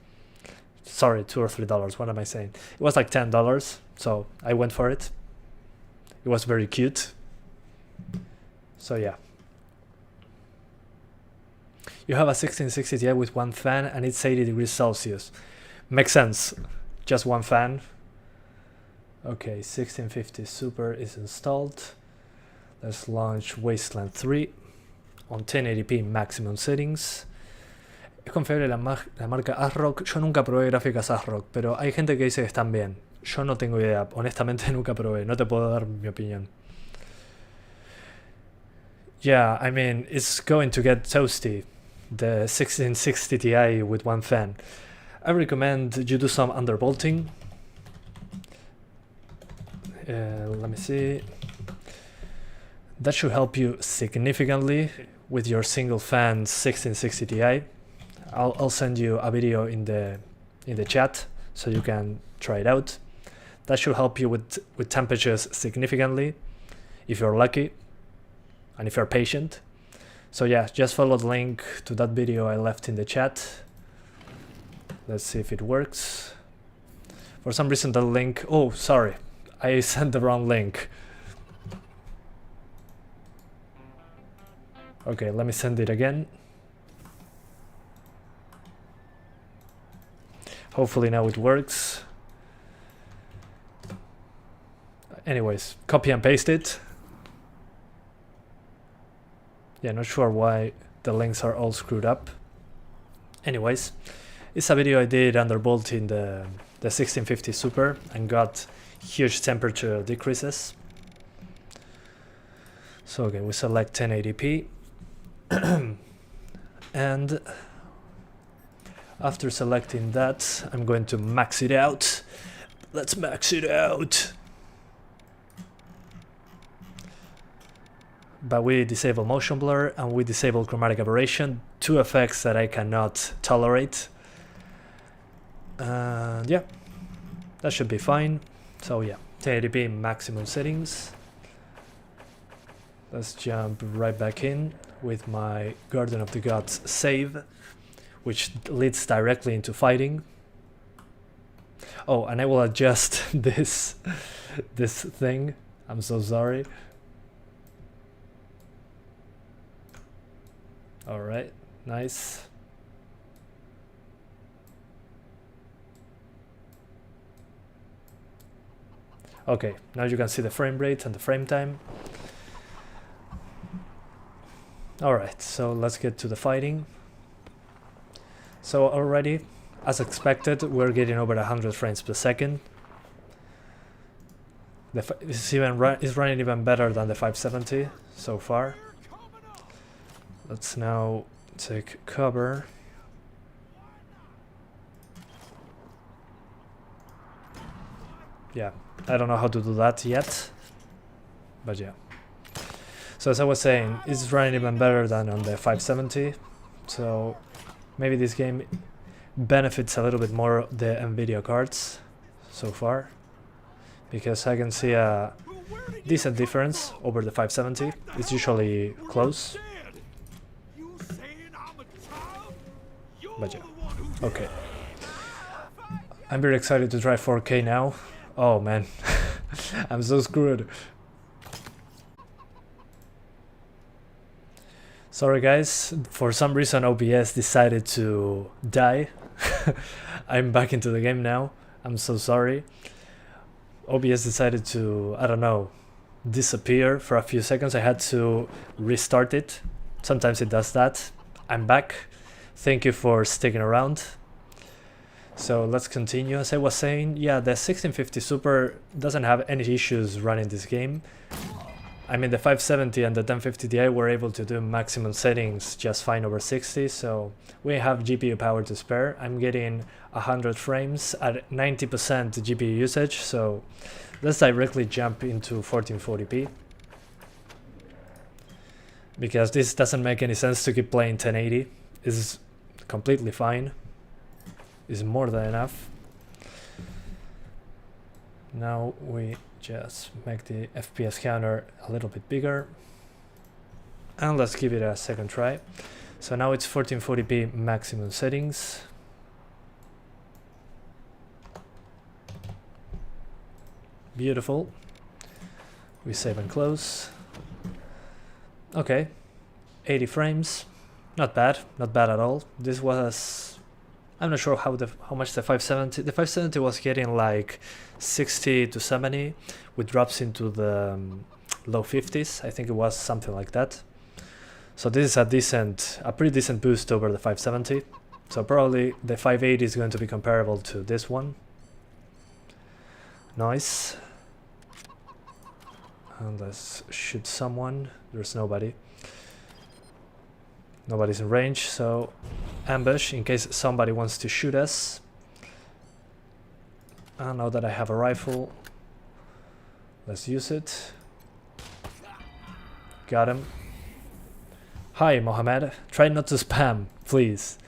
Sorry, $2 or $3. What am I saying? It was like $10, so I went for it. It was very cute. So yeah. You have a 1660 Ti with one fan and it's 80 degrees Celsius. Makes sense. Just one fan. Okay, 1650 Super is installed. Let's launch Wasteland 3 on 1080p maximum settings. Es confiable la marca ASRock. Yo nunca probé gráficas ASRock, pero hay gente que dice que están bien. Yo no tengo idea. Honestamente nunca probé. No te puedo dar mi opinión. Yeah, I mean, it's going to get toasty. The 1660 Ti with one fan. I recommend you do some undervolting. Let me see. That should help you significantly with your single fan 1660 Ti. I'll send you a video in the chat so you can try it out. That should help you with temperatures significantly if you're lucky and if you're patient. So yeah, just follow the link to that video I left in the chat. Let's see if it works. For some reason the link... Oh, sorry. I sent the wrong link. Okay, let me send it again. Hopefully now it works. Anyways, copy and paste it. Yeah, not sure why the links are all screwed up. Anyways, it's a video I did undervolting the 1650 Super and got huge temperature decreases. So okay, we select 1080p. And after selecting that, I'm going to max it out. Let's max it out. But we disable motion blur and we disable chromatic aberration, two effects that I cannot tolerate. And yeah, that should be fine. So yeah, 1080p maximum settings. Let's jump right back in with my Garden of the Gods save, which leads directly into fighting. Oh, and I will adjust this thing. I'm so sorry. All right, nice. Okay, now you can see the frame rate and the frame time. Alright, so let's get to the fighting. So already, as expected, we're getting over 100 frames per second. It's running even better than the 570 so far. Let's now take cover. yeah, I don't know how to do that yet, but yeah. So as I was saying, it's running even better than on the 570, so maybe this game benefits a little bit more the NVIDIA cards so far, because I can see a decent difference over the 570. It's usually close, but yeah, okay. I'm very excited to try 4K now. Oh man, I'm so screwed. Sorry guys, for some reason OBS decided to die. I'm back into the game now. I'm so sorry. OBS decided to, I don't know, disappear for a few seconds. I had to restart it. Sometimes it does that. I'm back. Thank you for sticking around. So let's continue. As I was saying, yeah, the 1650 Super doesn't have any issues running this game. I mean, the 570 and the 1050 Ti were able to do maximum settings just fine over 60, so we have GPU power to spare. I'm getting 100 frames at 90% GPU usage, so let's directly jump into 1440p. Because this doesn't make any sense to keep playing 1080. It's completely fine. It's more than enough. Now we just make the FPS counter a little bit bigger, and let's give it a second try. So now it's 1440p maximum settings. Beautiful. We save and close. Okay, 80 frames, not bad at all. This was, I'm not sure how much the 570. The 570 was getting like 60 to 70 with drops into the low 50s. I think it was something like that. So this is a pretty decent boost over the 570. So probably the 580 is going to be comparable to this one. Nice. And let's shoot someone. There's nobody. Nobody's in range, so ambush in case somebody wants to shoot us. And now that I have a rifle, let's use it. Got him. Hi Mohammed, try not to spam, please.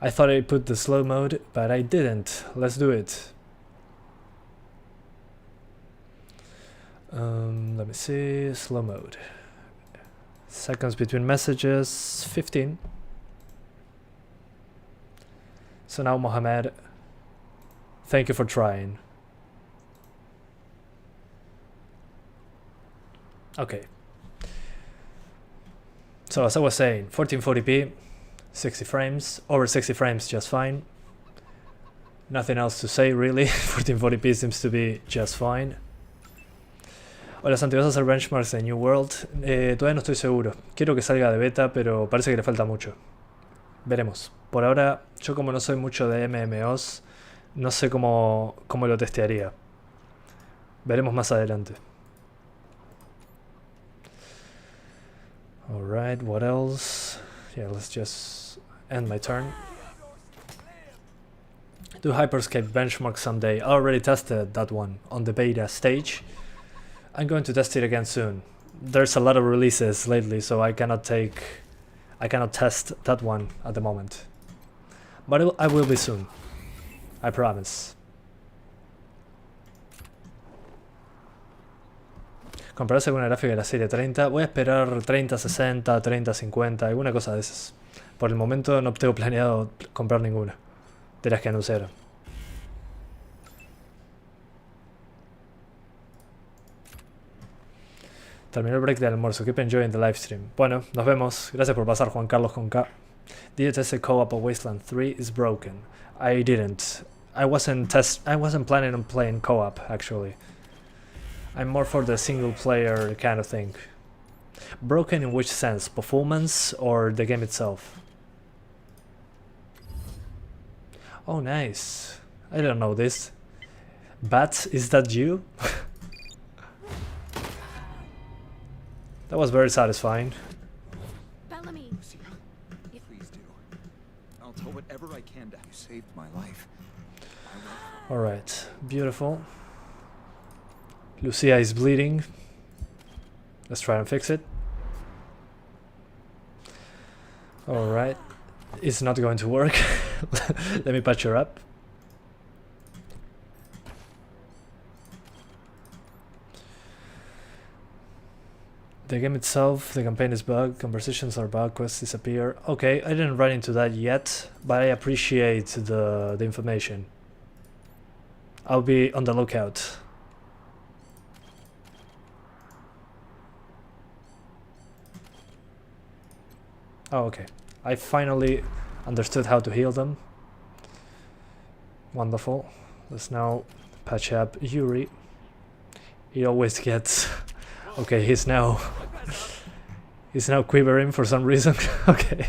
I thought I put the slow mode, but I didn't. Let's do it. Let me see, slow mode. Seconds between messages, 15. So now Mohammed, thank you for trying. Okay. So as I was saying, 1440p, 60 frames, over 60 frames just fine. Nothing else to say really, 1440p seems to be just fine. Hola Santi, ¿vas a hacer benchmarks de New World? Todavía no estoy seguro. Quiero que salga de beta, pero parece que le falta mucho. Veremos. Por ahora, yo como no soy mucho de MMOs, no sé cómo lo testearía. Veremos más adelante. Alright, what else? Yeah, let's just end my turn. Do Hyperscape benchmark someday. I already tested that one on the beta stage. I'm going to test it again soon. There's a lot of releases lately, so I cannot test that one at the moment. But I will be soon. I promise. ¿Comprarás alguna gráfica de la serie 30? Voy a esperar 3060, 3050, alguna cosa de esas. Por el momento no tengo planeado comprar ninguna de las que anunciaron. Terminó el break del almuerzo. Keep enjoying the live stream. Bueno, nos vemos. Gracias por pasar, Juan Carlos con K. Did you test the co-op of Wasteland 3? Is broken. I didn't. I wasn't planning on playing co-op actually. I'm more for the single player kind of thing. Broken in which sense? Performance or the game itself? Oh nice. I don't know this. Bat, is that you? That was very satisfying.
Bellamy.
Please do. I'll tell whatever I can to. You saved my life.
Alright, beautiful. Lucia is bleeding. Let's try and fix it. Alright. It's not going to work. Let me patch her up. The game itself, the campaign is bugged, conversations are bugged, quests disappear. Okay, I didn't run into that yet, but I appreciate the information. I'll be on the lookout. Oh, okay. I finally understood how to heal them. Wonderful. Let's now patch up Yuri. He always gets... Okay, he's now quivering for some reason. Okay.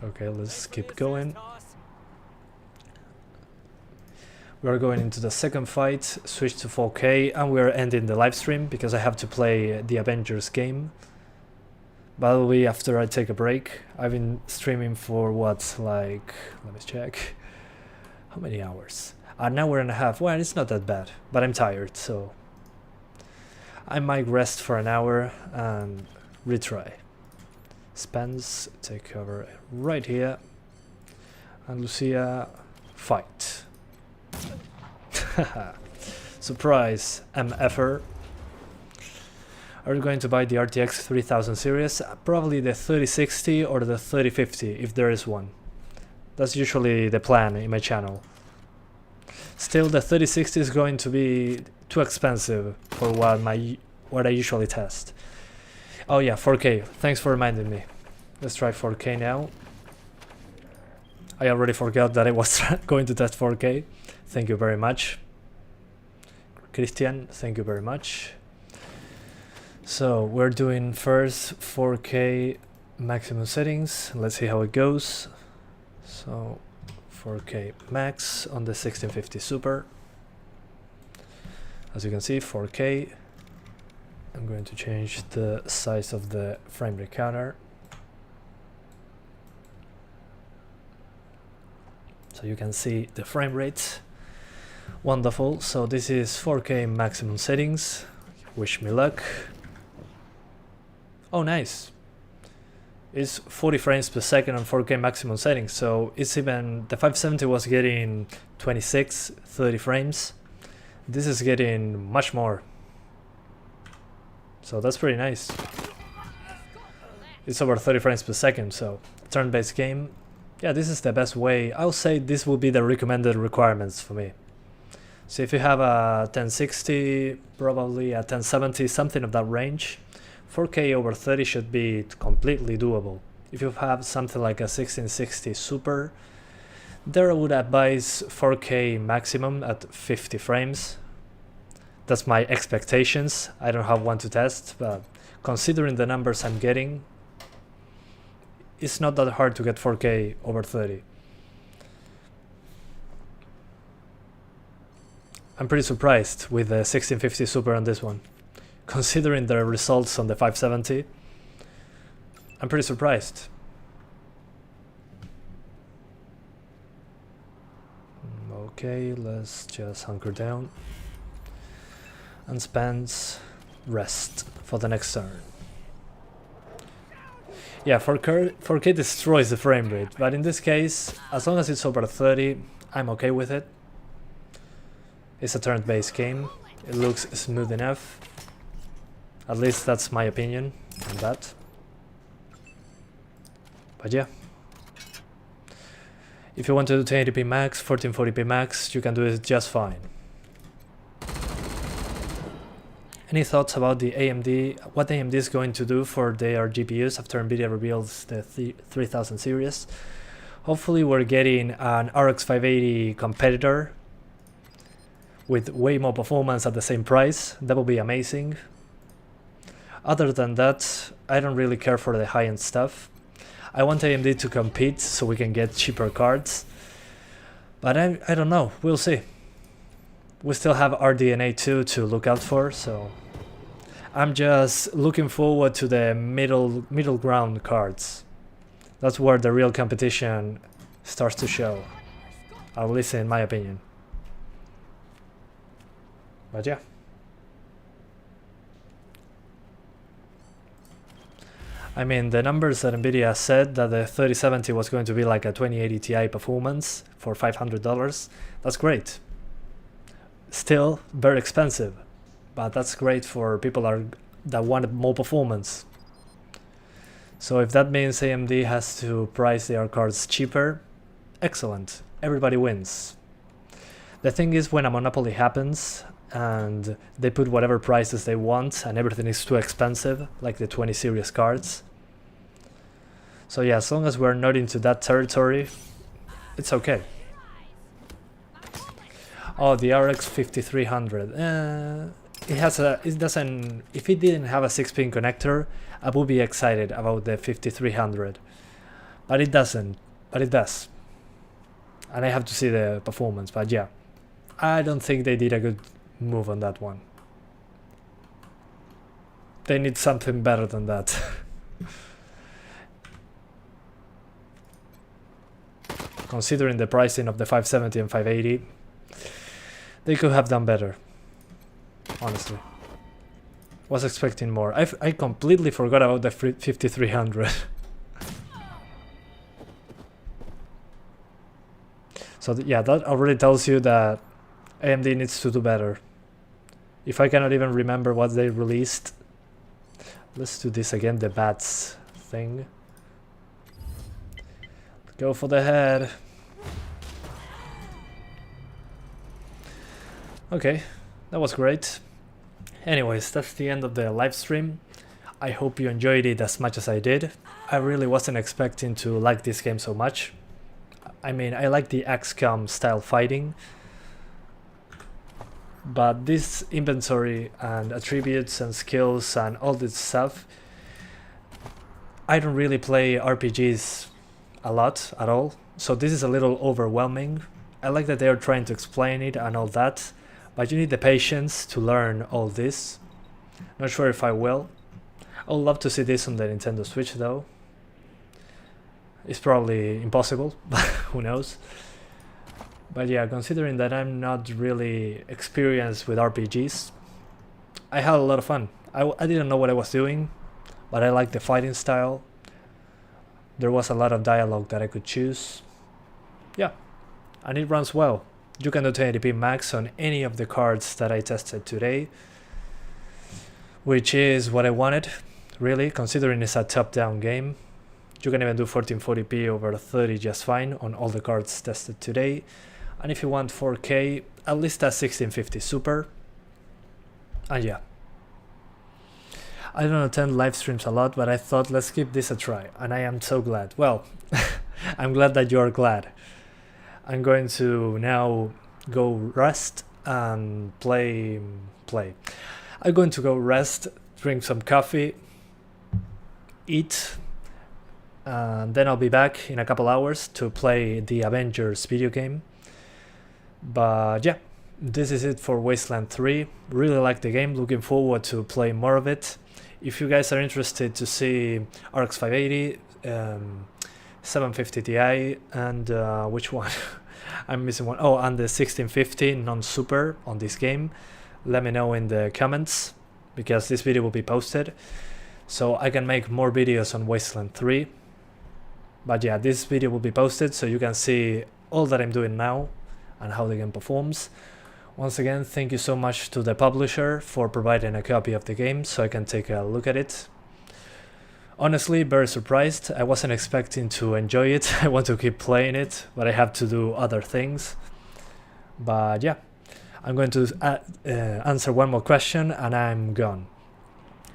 Okay, let's keep going. We are going into the second fight, switch to 4K, and we are ending the live stream because I have to play the Avengers game. That'll be after I take a break. I've been streaming for what, like, let me check. How many hours? An hour and a half. Well, it's not that bad, but I'm tired, so I might rest for an hour and retry. Spence, take cover right here, and Lucia, fight. Surprise, MFer. Are you going to buy the RTX 3000 series? Probably the 3060 or the 3050 if there is one. That's usually the plan in my channel. Still, the 3060 is going to be too expensive for what I usually test. Oh yeah, 4K. Thanks for reminding me. Let's try 4K now. I already forgot that I was going to test 4K. Thank you very much. Christian, thank you very much. So we're doing first 4K maximum settings. Let's see how it goes. So 4K max on the 1650 Super. As you can see, 4K. I'm going to change the size of the frame rate counter. So you can see the frame rate. Wonderful. So this is 4K maximum settings. Wish me luck. Oh, nice. It's 40 frames per second on 4K maximum settings, so it's even, the 570 was getting 26, 30 frames. This is getting much more. So that's pretty nice. It's over 30 frames per second, so turn-based game. Yeah, this is the best way. I'll say this will be the recommended requirements for me. So if you have a 1060, probably a 1070, something of that range, 4K over 30 should be completely doable. If you have something like a 1660 Super, there I would advise 4K maximum at 50 frames. That's my expectations. I don't have one to test, but considering the numbers I'm getting, it's not that hard to get 4K over 30. I'm pretty surprised with the 1650 Super on this one. Considering the results on the 570, I'm pretty surprised. Okay, let's just hunker down and spend rest for the next turn. Yeah, 4K destroys the frame rate, but in this case, as long as it's over 30, I'm okay with it. It's a turn-based game. It looks smooth enough. At least that's my opinion on that. But yeah. If you want to do 1080p max, 1440p max, you can do it just fine. Any thoughts about the AMD, what AMD is going to do for their GPUs after NVIDIA reveals the 3000 series? Hopefully we're getting an RX 580 competitor with way more performance at the same price. That would be amazing. Other than that, I don't really care for the high-end stuff. I want AMD to compete so we can get cheaper cards. But I don't know, we'll see. We still have RDNA 2 to look out for, so I'm just looking forward to the middle ground cards. That's where the real competition starts to show. at least in my opinion. But yeah. I mean, the numbers that NVIDIA said that the 3070 was going to be like a 2080 Ti performance for $500, that's great. Still very expensive, but that's great for people that want more performance. So if that means AMD has to price their cards cheaper, excellent, everybody wins. The thing is, when a monopoly happens and they put whatever prices they want and everything is too expensive, like the 20 series cards. So yeah, as long as we're not into that territory, it's okay. Oh, the RX 5300. If it didn't have a 6-pin connector, I would be excited about the 5300. But it doesn't, but it does. And I have to see the performance, but yeah. I don't think they did a good move on that one. They need something better than that. Considering the pricing of the 570 and 580, they could have done better, honestly. Was expecting more. I completely forgot about the 5300. So yeah, that already tells you that AMD needs to do better. If I cannot even remember what they released, let's do this again, the bats thing. Go for the head. Okay, that was great. Anyways, that's the end of the live stream. I hope you enjoyed it as much as I did. I really wasn't expecting to like this game so much. I mean, I like the XCOM style fighting, but this inventory and attributes and skills and all this stuff, I don't really play RPGs a lot at all, so this is a little overwhelming. I like that they are trying to explain it and all that, but you need the patience to learn all this. Not sure if I will. I would love to see this on the Nintendo Switch though. It's probably impossible, but who knows. But yeah, considering that I'm not really experienced with RPGs, I had a lot of fun. I didn't know what I was doing, but I liked the fighting style. There was a lot of dialogue that I could choose. Yeah, and it runs well. You can do 1080p max on any of the cards that I tested today, which is what I wanted, really, considering it's a top-down game. You can even do 1440p over 30 just fine on all the cards tested today. And if you want 4K, at least a 1650 Super. And yeah. I don't attend live streams a lot, but I thought let's give this a try. And I am so glad. Well, I'm glad that you're glad. I'm going to now go rest and play. I'm going to go rest, drink some coffee, eat, and then I'll be back in a couple hours to play the Avengers video game. But yeah, this is it for Wasteland 3. Really like the game, looking forward to play more of it. If you guys are interested to see RX 580, 750 Ti, and which one? I'm missing one. Oh, and the 1650 non-super on this game. Let me know in the comments, because this video will be posted, so I can make more videos on Wasteland 3. But yeah, this video will be posted so you can see all that I'm doing now and how the game performs. Once again, thank you so much to the publisher for providing a copy of the game so I can take a look at it. Honestly, very surprised. I wasn't expecting to enjoy it. I want to keep playing it, but I have to do other things. But yeah, I'm going to answer one more question and I'm gone.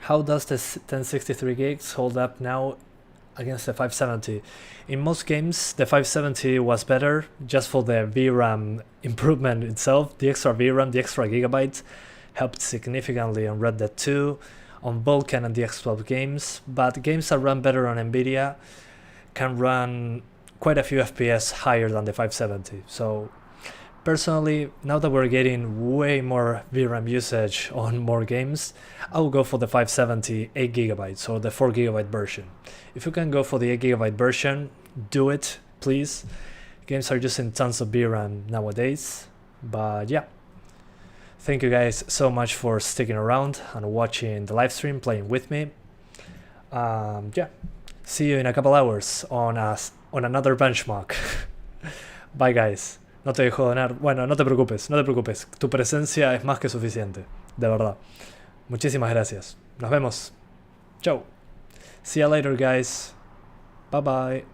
How does the 1063 gigs hold up now against the 570? In most games the 570 was better just for the VRAM improvement itself. The extra VRAM, the extra gigabyte, helped significantly on Red Dead 2, on Vulkan and the X12 games, but games that run better on NVIDIA can run quite a few FPS higher than the 570. So personally, now that we're getting way more VRAM usage on more games, I will go for the 570 8GB or the 4GB version. If you can go for the 8GB version, do it, please, Games are using tons of VRAM nowadays, but yeah. Thank you guys so much for sticking around and watching the live stream, playing with me. Yeah, see you in a couple hours on another benchmark. Bye guys. No te dejo donar. Bueno, no te preocupes, no te preocupes. Tu presencia es más que suficiente, de verdad. Muchísimas gracias. Nos vemos. Ciao. See you later guys. Bye bye.